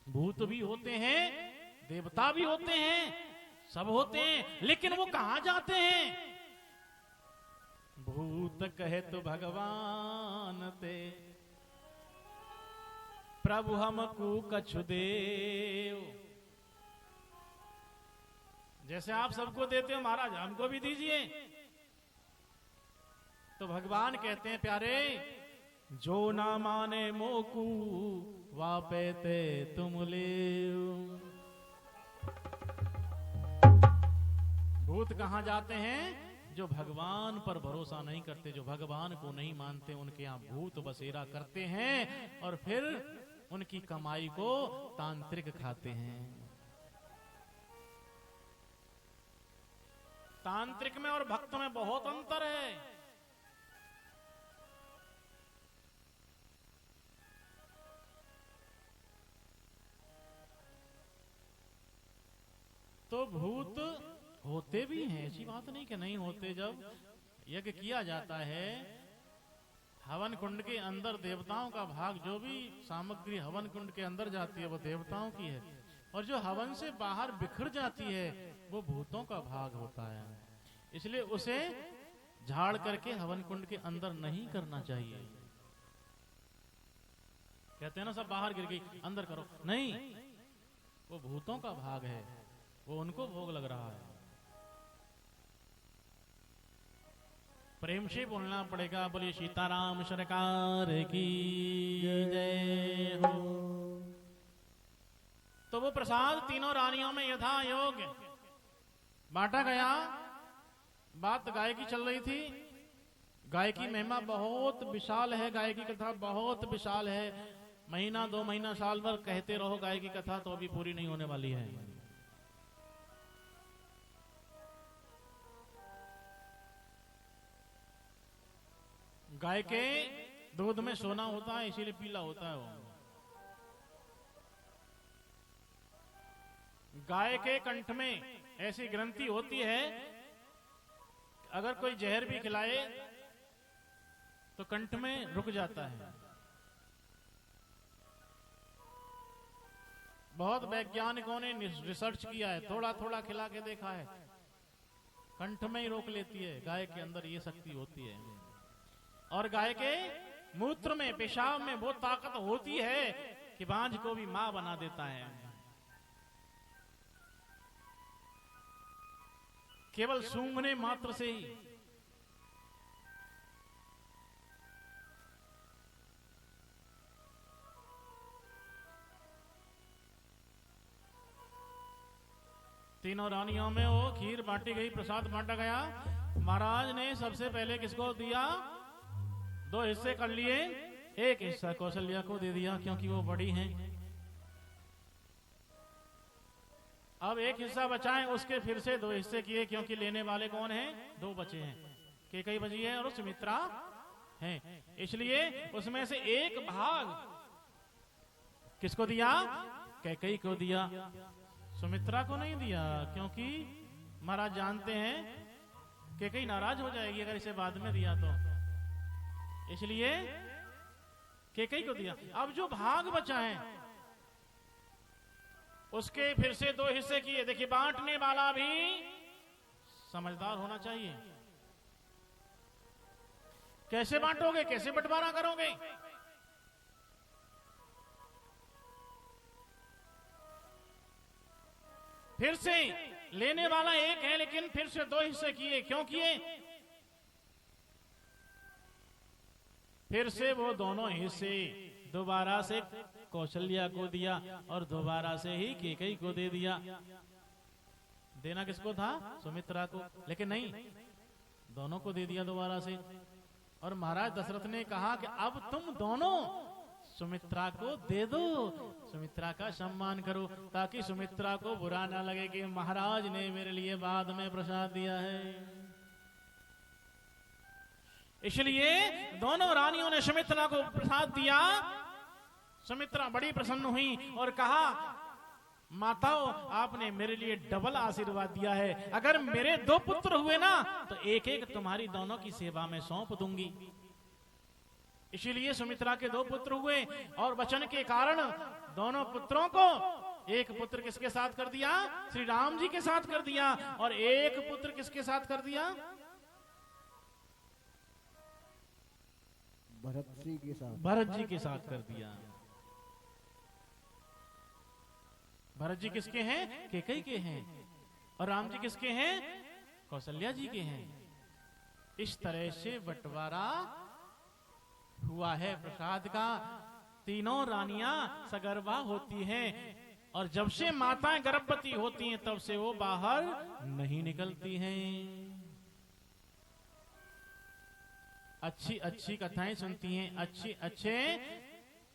भूत भी होते हैं, देवता भी होते हैं, सब होते हैं, लेकिन वो कहां जाते हैं? भूत कहे तो भगवान ते, प्रभु हमको कछु देव। जैसे आप सबको देते हो महाराज, हमको भी दीजिए। तो भगवान कहते हैं प्यारे, जो ना माने मोकू वापेते तुम ले। भूत कहां जाते हैं? जो भगवान पर भरोसा नहीं करते, जो भगवान को नहीं मानते, उनके यहां भूत बसेरा करते हैं और फिर उनकी कमाई को तांत्रिक खाते हैं। तांत्रिक में और भक्त में बहुत अंतर है। तो भूत होते भी हैं, ऐसी बात नहीं कि नहीं होते। जब यज्ञ किया जाता है, हवन कुंड के अंदर देवताओं का भाग, जो भी सामग्री हवन कुंड के अंदर जाती है वो देवताओं की है, और जो हवन से बाहर बिखर जाती है वो भूतों का भाग होता है। इसलिए उसे झाड़ करके हवन कुंड के अंदर नहीं करना चाहिए। कहते हैं ना सब बाहर गिर गई अंदर करो, नहीं, वो भूतों का भाग है, वो उनको भोग लग रहा है। प्रेम से बोलना पड़ेगा, बोलिए सीताराम सरकार की जय हो। तो वो प्रसाद तीनों रानियों में यथा योग बांटा गया। बात गाय की चल रही थी। गाय की महिमा बहुत विशाल है, गाय की कथा बहुत विशाल है। महीना 2 महीना साल भर कहते रहो गाय की कथा तो अभी पूरी नहीं होने वाली है। गाय के दूध में सोना होता है, इसीलिए पीला होता है वो। गाय के कंठ में ऐसी ग्रंथि होती है, अगर कोई जहर भी खिलाए तो कंठ में रुक जाता है। बहुत वैज्ञानिकों ने रिसर्च किया है, थोड़ा थोड़ा खिला के देखा है, कंठ में ही रोक लेती है। गाय के अंदर ये शक्ति होती है। और गाय के मूत्र में, पेशाब में वो ताकत होती है कि बांझ को भी मां बना देता है। केवल सूंघने मात्र से ही। तीनों रानियों में वो खीर बांटी गई, प्रसाद बांटा गया। महाराज ने सबसे पहले किसको दिया? 2 हिस्से कर लिए। एक हिस्सा कौशल्या को दे दिया क्योंकि वो बड़ी हैं। अब एक हिस्सा बचाएं, उसके फिर से 2 हिस्से किए क्योंकि लेने वाले कौन हैं? 2 बचे हैं, कैकेयी बची है और सुमित्रा है। इसलिए उसमें से एक भाग किसको दिया? कैकेयी को दिया, सुमित्रा को नहीं दिया। क्योंकि महाराज जानते हैं कैकेयी नाराज हो जाएगी अगर इसे बाद में दिया तो, इसलिए कैकेयी को दिया। अब जो भाग बचा है उसके फिर से 2 हिस्से किए। देखिए, बांटने वाला भी समझदार होना चाहिए। कैसे बांटोगे, कैसे बंटवारा करोगे? फिर से लेने वाला एक है, लेकिन फिर से दो हिस्से किए। क्यों किए? फिर से वो दोनों हिस्से दोबारा से कौशल्या को दिया और दोबारा से ही कैकेयी को दे दिया। देना किसको था? सुमित्रा को, लेकिन नहीं, दोनों को दे दिया दोबारा से। और महाराज दशरथ ने कहा कि अब तुम दोनों सुमित्रा को दे दो, सुमित्रा का सम्मान करो, ताकि सुमित्रा को बुरा ना लगे कि महाराज ने मेरे लिए बाद में प्रसाद दिया है। इसलिए दोनों रानियों ने सुमित्रा को प्रसाद दिया। सुमित्रा बड़ी प्रसन्न हुई और कहा, माताओं, आपने मेरे लिए डबल आशीर्वाद दिया है। अगर मेरे 2 पुत्र हुए ना तो एक एक तुम्हारी दोनों की सेवा में सौंप दूंगी। इसीलिए सुमित्रा के 2 पुत्र हुए और वचन के कारण दोनों पुत्रों को, एक पुत्र किसके साथ कर दिया? श्री राम जी के साथ कर दिया, और एक पुत्र किसके साथ कर दिया? भरत जी के साथ, भरत जी के साथ कर दिया। भरत जी किसके हैं? कैकेयी के हैं। और राम जी किसके हैं? कौशल्या जी के हैं। इस तरह से बंटवारा हुआ है प्रसाद का। तीनों रानियां सगर्भा होती हैं, और जब से माताएं गर्भवती होती हैं तब से वो बाहर नहीं निकलती हैं। अच्छी अच्छी कथाएं सुनती हैं, अच्छे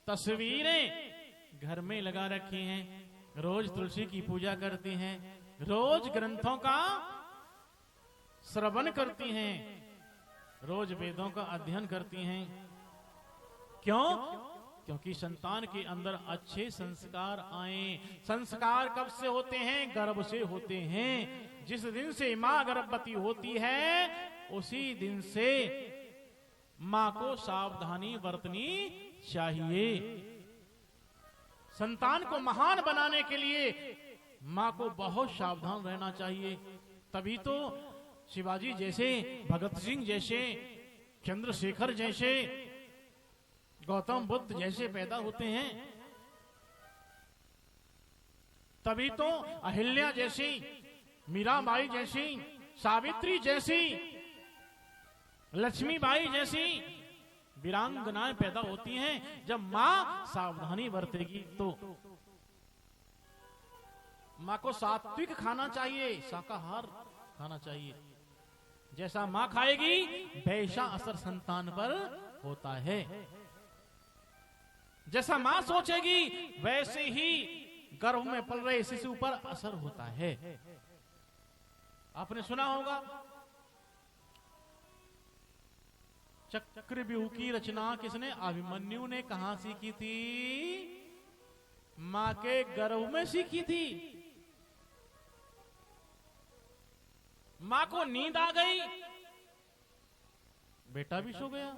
तस्वीरें घर में लगा रखी हैं, रोज तुलसी की पूजा करती हैं, रोज ग्रंथों का श्रवण करती हैं, रोज वेदों का अध्ययन करती हैं। क्यों? क्योंकि संतान के अंदर अच्छे संस्कार आए। संस्कार कब से होते हैं? गर्भ से होते हैं। जिस दिन से मां गर्भवती होती है उसी दिन से मां को सावधानी बरतनी चाहिए। संतान को महान बनाने के लिए मां को बहुत सावधान रहना चाहिए। तभी तो शिवाजी जैसे, भगत सिंह जैसे, चंद्रशेखर जैसे, गौतम बुद्ध जैसे पैदा होते हैं। तभी तो अहिल्या जैसी, मीराबाई जैसी, सावित्री जैसी, लक्ष्मीबाई जैसी वीरांगनाएं पैदा होती हैं। जब मां सावधानी बरतेगी तो मां को सात्विक खाना चाहिए, शाकाहार खाना चाहिए। जैसा मां खाएगी वैसा असर संतान पर होता है। जैसा मां सोचेगी वैसे ही गर्भ में पल रहे शिशु पर असर होता है। आपने सुना होगा चक्रव्यूह की रचना किसने? अभिमन्यु ने कहां सीखी थी? मां के गर्भ में सीखी थी। मां को नींद आ गई, बेटा भी सो गया।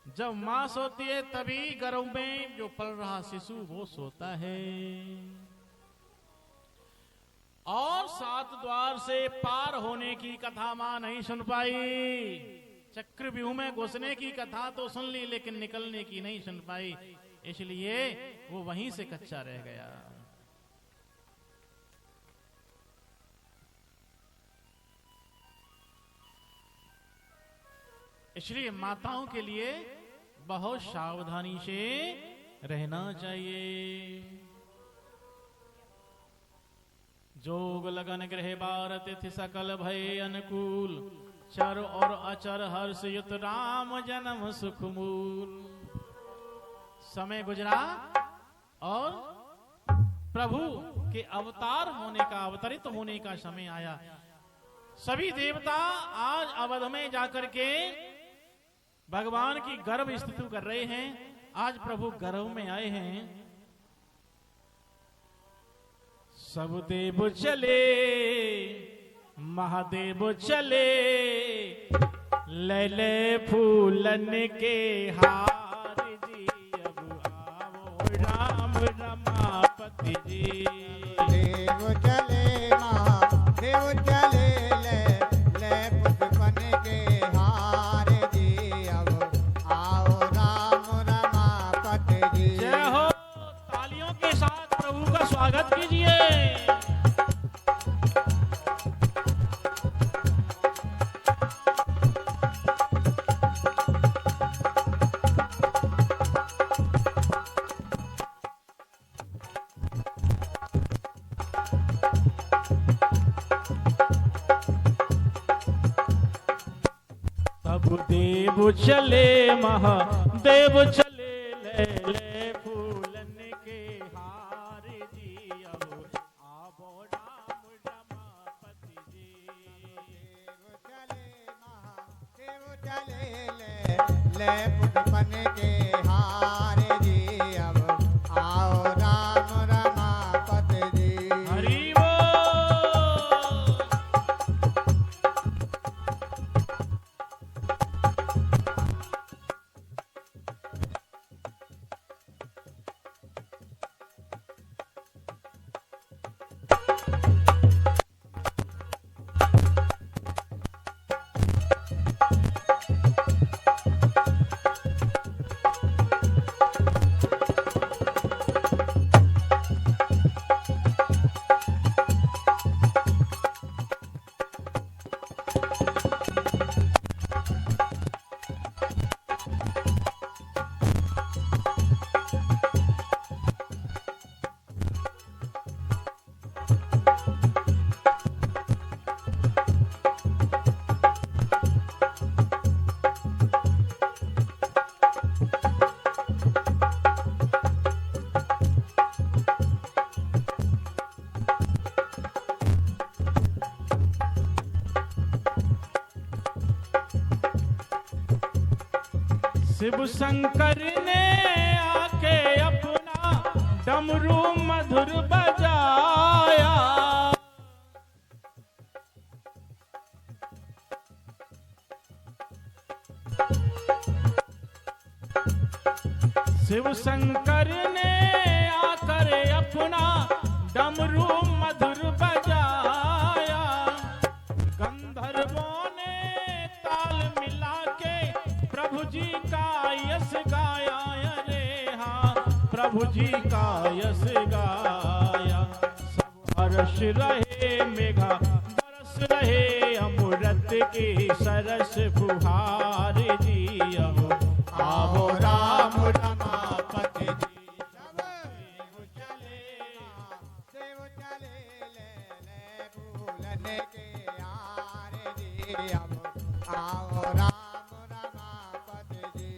जब मां सोती है तभी गर्भ में जो पल रहा शिशु वो सोता है। और 7 द्वार से पार होने की कथा मां नहीं सुन पाई। चक्रव्यूह में घुसने की कथा तो सुन ली, लेकिन निकलने की नहीं सुन पाई, इसलिए वो वहीं से कच्चा रह गया। इसलिए माताओं के लिए बहुत सावधानी से रहना चाहिए। जोग लगन ग्रह बार तिथि सकल भय अनुकूल, चर और अचर हर्ष युत राम जन्म सुख मूल। समय गुजरा और प्रभु के अवतार होने का, अवतरित होने का समय आया। सभी देवता आज अवध में जाकर के भगवान की गर्भ स्तुति कर रहे हैं। आज प्रभु गर्भ में आए हैं। सब देव चले, महादेव चले, ले ले फूलन के हार जी, अब आओ राम रमापति जी। देव चले, महादेव चले, ले पुष्पन के हार जी, अब आओ राम रमापति जी। जय हो। तालियों के साथ प्रभु का स्वागत कीजिए। देव चले महादेव चले ले फूलन के हार जी अब आवो राम रमापति जी। देव चले महादेव चले ले पुष्पन के हार जी अब आओ राम रमापति जी। हरि बोल। शिव शंकर ने आके अपना डमरू मधुर बजाया। शिव शंकर ने आकर अपना डमरू मधुर बजाया। गंधर्वों ने ताल मिला के प्रभु जी का यश गाया। अरे हाँ प्रभु जी का यश गाया। सब हर्ष रहे मेघा बरस रहे अमृत की सरस फुहार जी अब आओ राम रमापति जी। देव चले ले फूलन के हार जी अब आओ राम रमापति जी।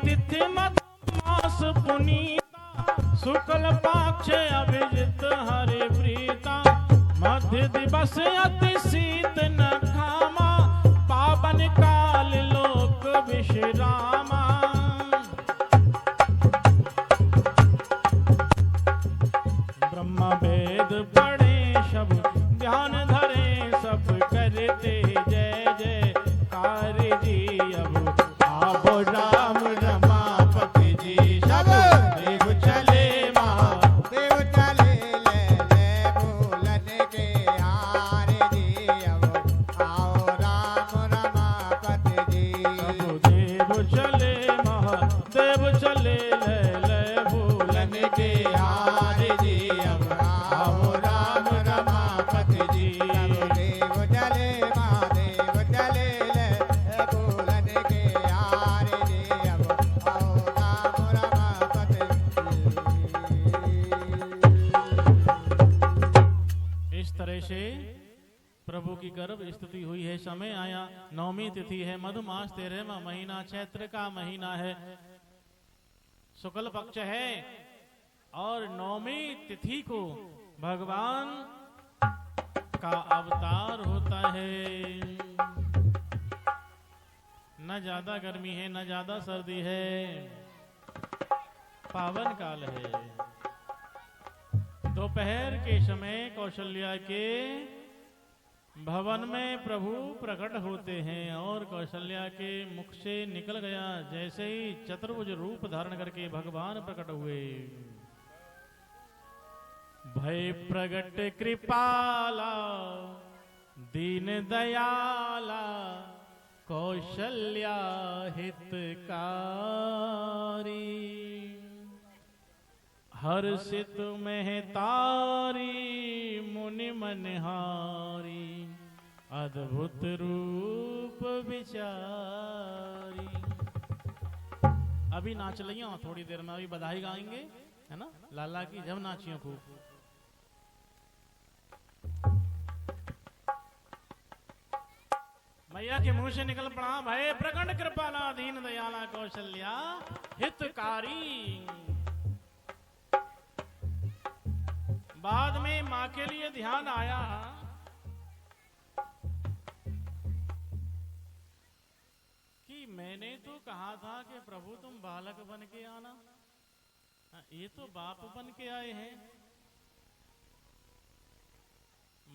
तिथि मधुमास पुनीता शुक्ल पक्ष अभिजित हरि प्रीता मध्य दिवस अति शीत न घामा पावन काल लोक विश्रामा। ब्रह्म वेद पढ़े सब ध्यान धरे सब करते जय जय कार जी अब आवो राम रमापति जी। सब देव चले देव चले ले फूलन के हार जी अब आओ राम रमापति जी। सब देव चले महादेव चले ले फूलन के हार जी अब आओ राम रमापति जी। देव चले महादेव चले ले फूलन के हार जी अब आओ राम रमापति जी। इस तरह से प्रभु की गर्भ स्तुति हुई है। है, समय आया, नौमी तिथि है, मधुमास 13वां महीना, चैत्र का महीना है, शुक्ल पक्ष है और नौमी तिथि को भगवान का अवतार होता है। न ज्यादा गर्मी है न ज्यादा सर्दी है, पावन काल है। दोपहर के समय कौशल्या के भवन में प्रभु प्रकट होते हैं और कौशल्या के मुख से निकल गया जैसे ही चतुर्भुज रूप धारण करके भगवान प्रकट हुए। भय प्रगट कृपाला दीन दयाला कौशल्या हितकारी, हर्षित महतारी मुनि मनहारी, अद्भुत रूप विचारी। अभी नाच लिया, थोड़ी देर में अभी बधाई गाएंगे, है ना, लाला की, जब नाचियो खूब। मैया के मुंह से निकल पड़ा, भय प्रकट कृपाला दीन दयाला कौशल्या हितकारी। बाद में मां के लिए ध्यान आया कि मैंने तो कहा था कि प्रभु तुम बालक बन के आना, ये तो बाप बन के आए हैं।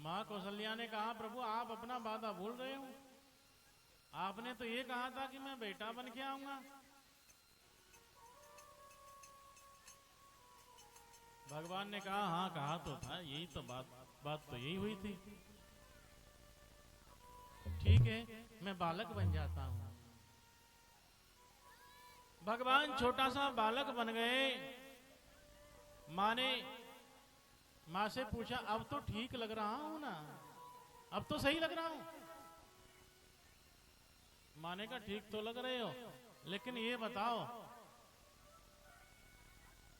मां कौशल्या ने कहा, प्रभु आप अपना वादा भूल रहे हो, आपने तो ये कहा था कि मैं बेटा बन के आऊंगा। भगवान ने कहा, हाँ कहा तो था, यही तो बात तो यही हुई थी। ठीक है, मैं बालक बन जाता हूं। भगवान छोटा सा बालक बन गए। मां से पूछा, अब तो ठीक लग रहा हूं ना, अब तो सही लग रहा हूं। मां ने कहा, ठीक तो लग रहे हो, लेकिन ये बताओ,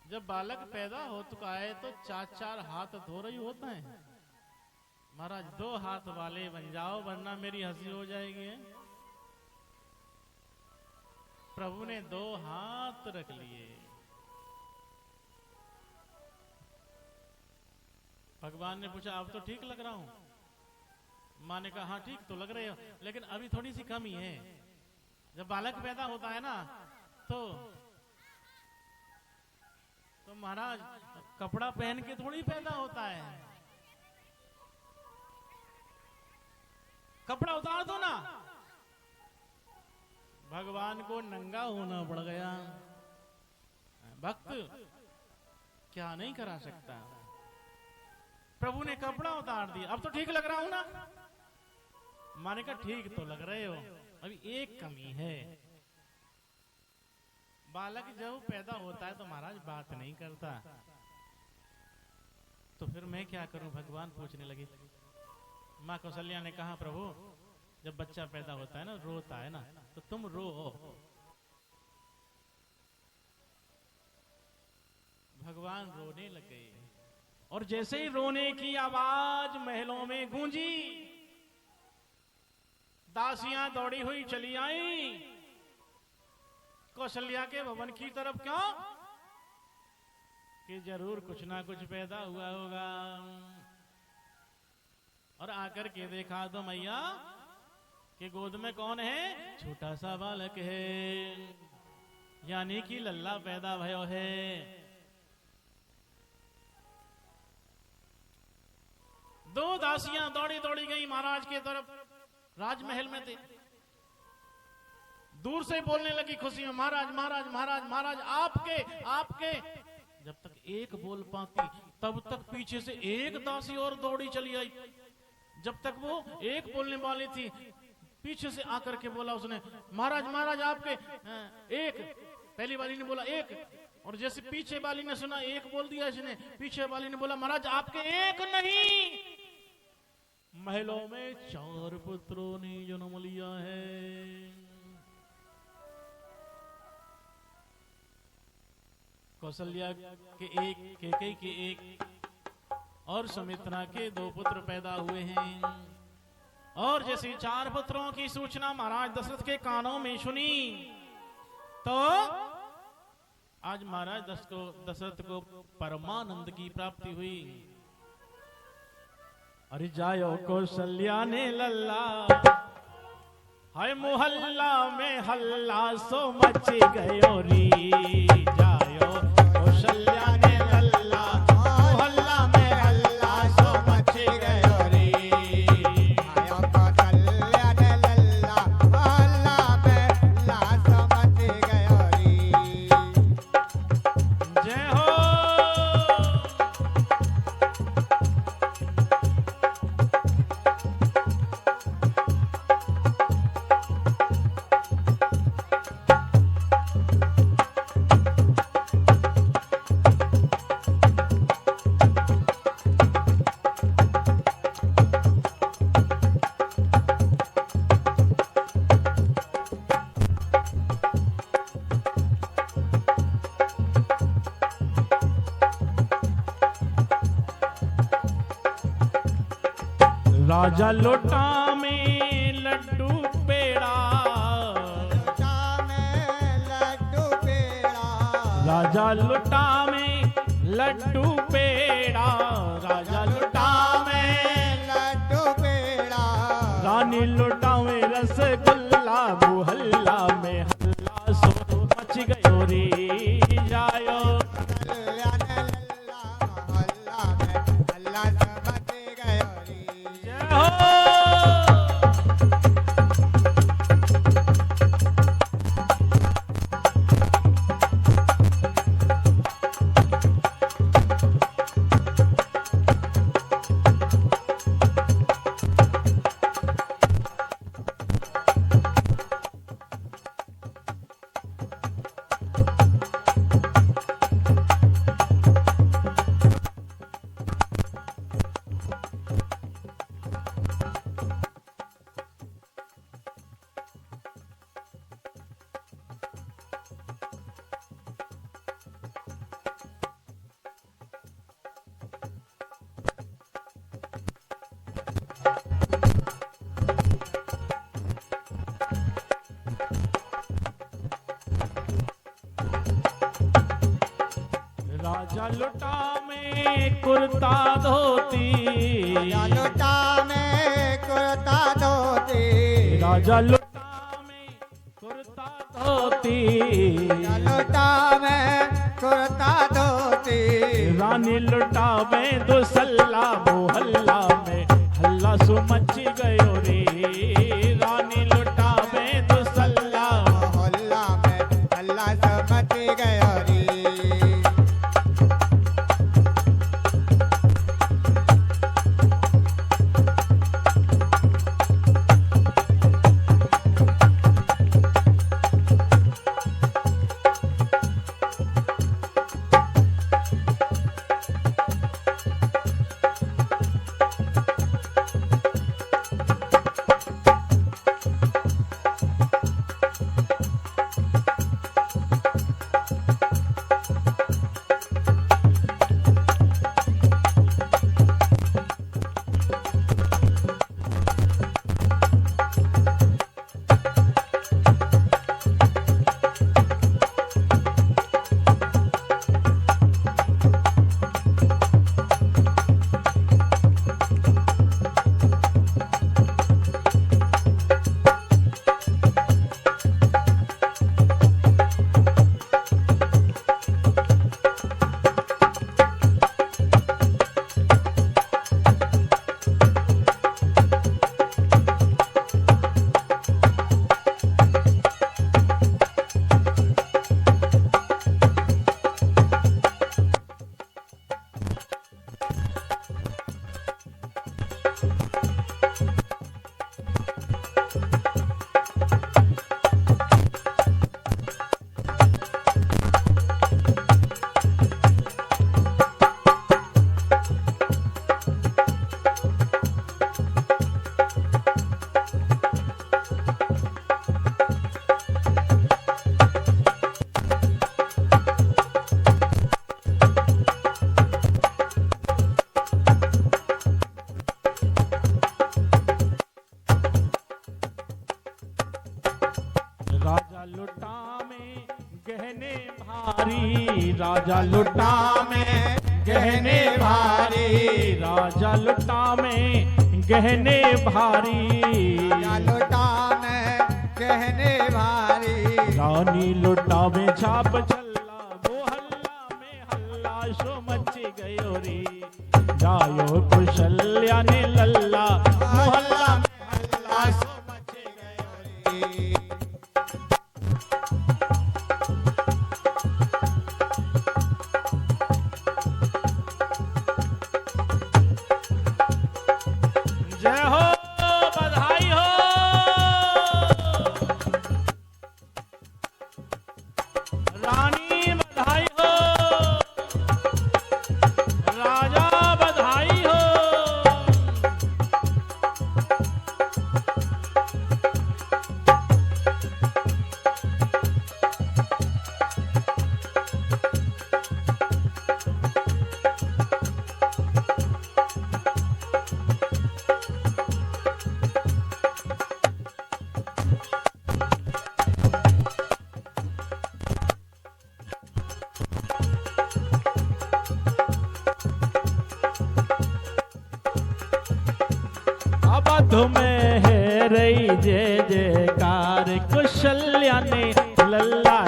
जब बालक पैदा हो चुका है तो 4-4 हाथ थोड़ा ही होता है। महाराज 2 हाथ वाले बन जाओ, वरना मेरी हंसी हो जाएगी। प्रभु ने 2 हाथ रख लिए। भगवान ने पूछा, अब तो ठीक लग रहा हूं? मां ने कहा, हाँ ठीक तो लग रहे हो, लेकिन अभी थोड़ी सी कमी है। जब बालक पैदा होता है ना तो महाराज कपड़ा पहन के थोड़ी पैदा होता है, कपड़ा उतार दो ना। भगवान को नंगा होना पड़ गया। भक्त क्या नहीं करा सकता। प्रभु ने कपड़ा उतार दिया, अब तो ठीक लग रहा हूं ना। मां ने कहा, ठीक तो लग रहे हो, अभी एक कमी है। बालक जब पैदा होता है तो महाराज बात नहीं करता, तो फिर मैं क्या करूं? भगवान पूछने लगे। मां कौशल्या ने कहा, प्रभु जब बच्चा पैदा होता है ना, रोता है ना, तो तुम रो। भगवान रोने लगे और जैसे ही रोने की आवाज महलों में गूंजी, दासियां दौड़ी हुई चली आई कौशल्या के भवन की तरफ। क्यों? कि जरूर कुछ ना कुछ पैदा हुआ होगा। और आकर के देखा तो मैया कि गोद में कौन है? छोटा सा बालक है, यानी कि लल्ला पैदा भयो है। दो दासियां दौड़ी दौड़ी गई महाराज के तरफ, राजमहल में थे। दूर से बोलने लगी खुशी में, महाराज महाराज महाराज महाराज आपके आपके। जब तक एक बोल पाती तब तक पीछे से एक दासी और दौड़ी चली आई। जब तक वो एक बोलने वाली थी, पीछे से आकर के बोला उसने, महाराज महाराज आपके एक। पहली वाली ने बोला एक, और जैसे पीछे वाली ने सुना एक बोल दिया इसने, पीछे वाली ने बोला महाराज आपके एक नहीं, महलों में 4 पुत्रों ने जन्म लिया है। कौशल्या के एक, कैकेयी के एक और सुमित्रा के 2 पुत्र पैदा हुए हैं। और जैसे 4 पुत्रों की सूचना महाराज दशरथ के कानों में सुनी तो आज महाराज दशरथ को परमानंद की प्राप्ति हुई। अरे जायो कौशल्या ने लल्ला, हाय मोहल्ला में हल्ला सो मच गयो री। जायो कौशल्या ने लल्ला, मोहल्ला में हल्ला सो मच गयो री। आयो कौशल्या ने लल्ला, मोहल्ला में हल्ला सो मच गयो री। जय हो। राजा लोटा में लड्डू पेड़ा, लोटा में लड्डू पेड़ा, राजा लोटा में लड्डू पेड़ा, राजा लोटा में लड्डू पेड़ा, रानी लोटा में रसगुल्ला, मोहल्ला में हल्ला सो मच गयो रे। जायो कौशल्या ने लल्ला, मोहल्ला में हल्ला सो मच गयो री। जय हो। राजा लोटा में कुर्ता धोती, राजा लोटा में कुर्ता धोती, राजा लोटा में कुर्ता धोती, राजा लोटा में कुर्ता धोती, रानी लोटा में दुसल्ला, मोहल्ला में हल्ला सो मच गयो रे। रानी लोटा में दुसल्ला, मोहल्ला में हल्ला सो मच गयो री। गहने भारी राजा लुटा में गहने भारी राजा लुटा में गहने भारी लुटा में गहने भारी रानी लुटा में छाप छल्ला वो हल्ला में हल्ला शो मच गयो रे जायो कुशल्या ने लल्ला मोहल्ला में हल्ला शो मच गयो रे। जय हो बधाई हो रानी बधाई हो राजा बधाई हो। अवध में है रही जय जयकार कुशल्या ने लल्ला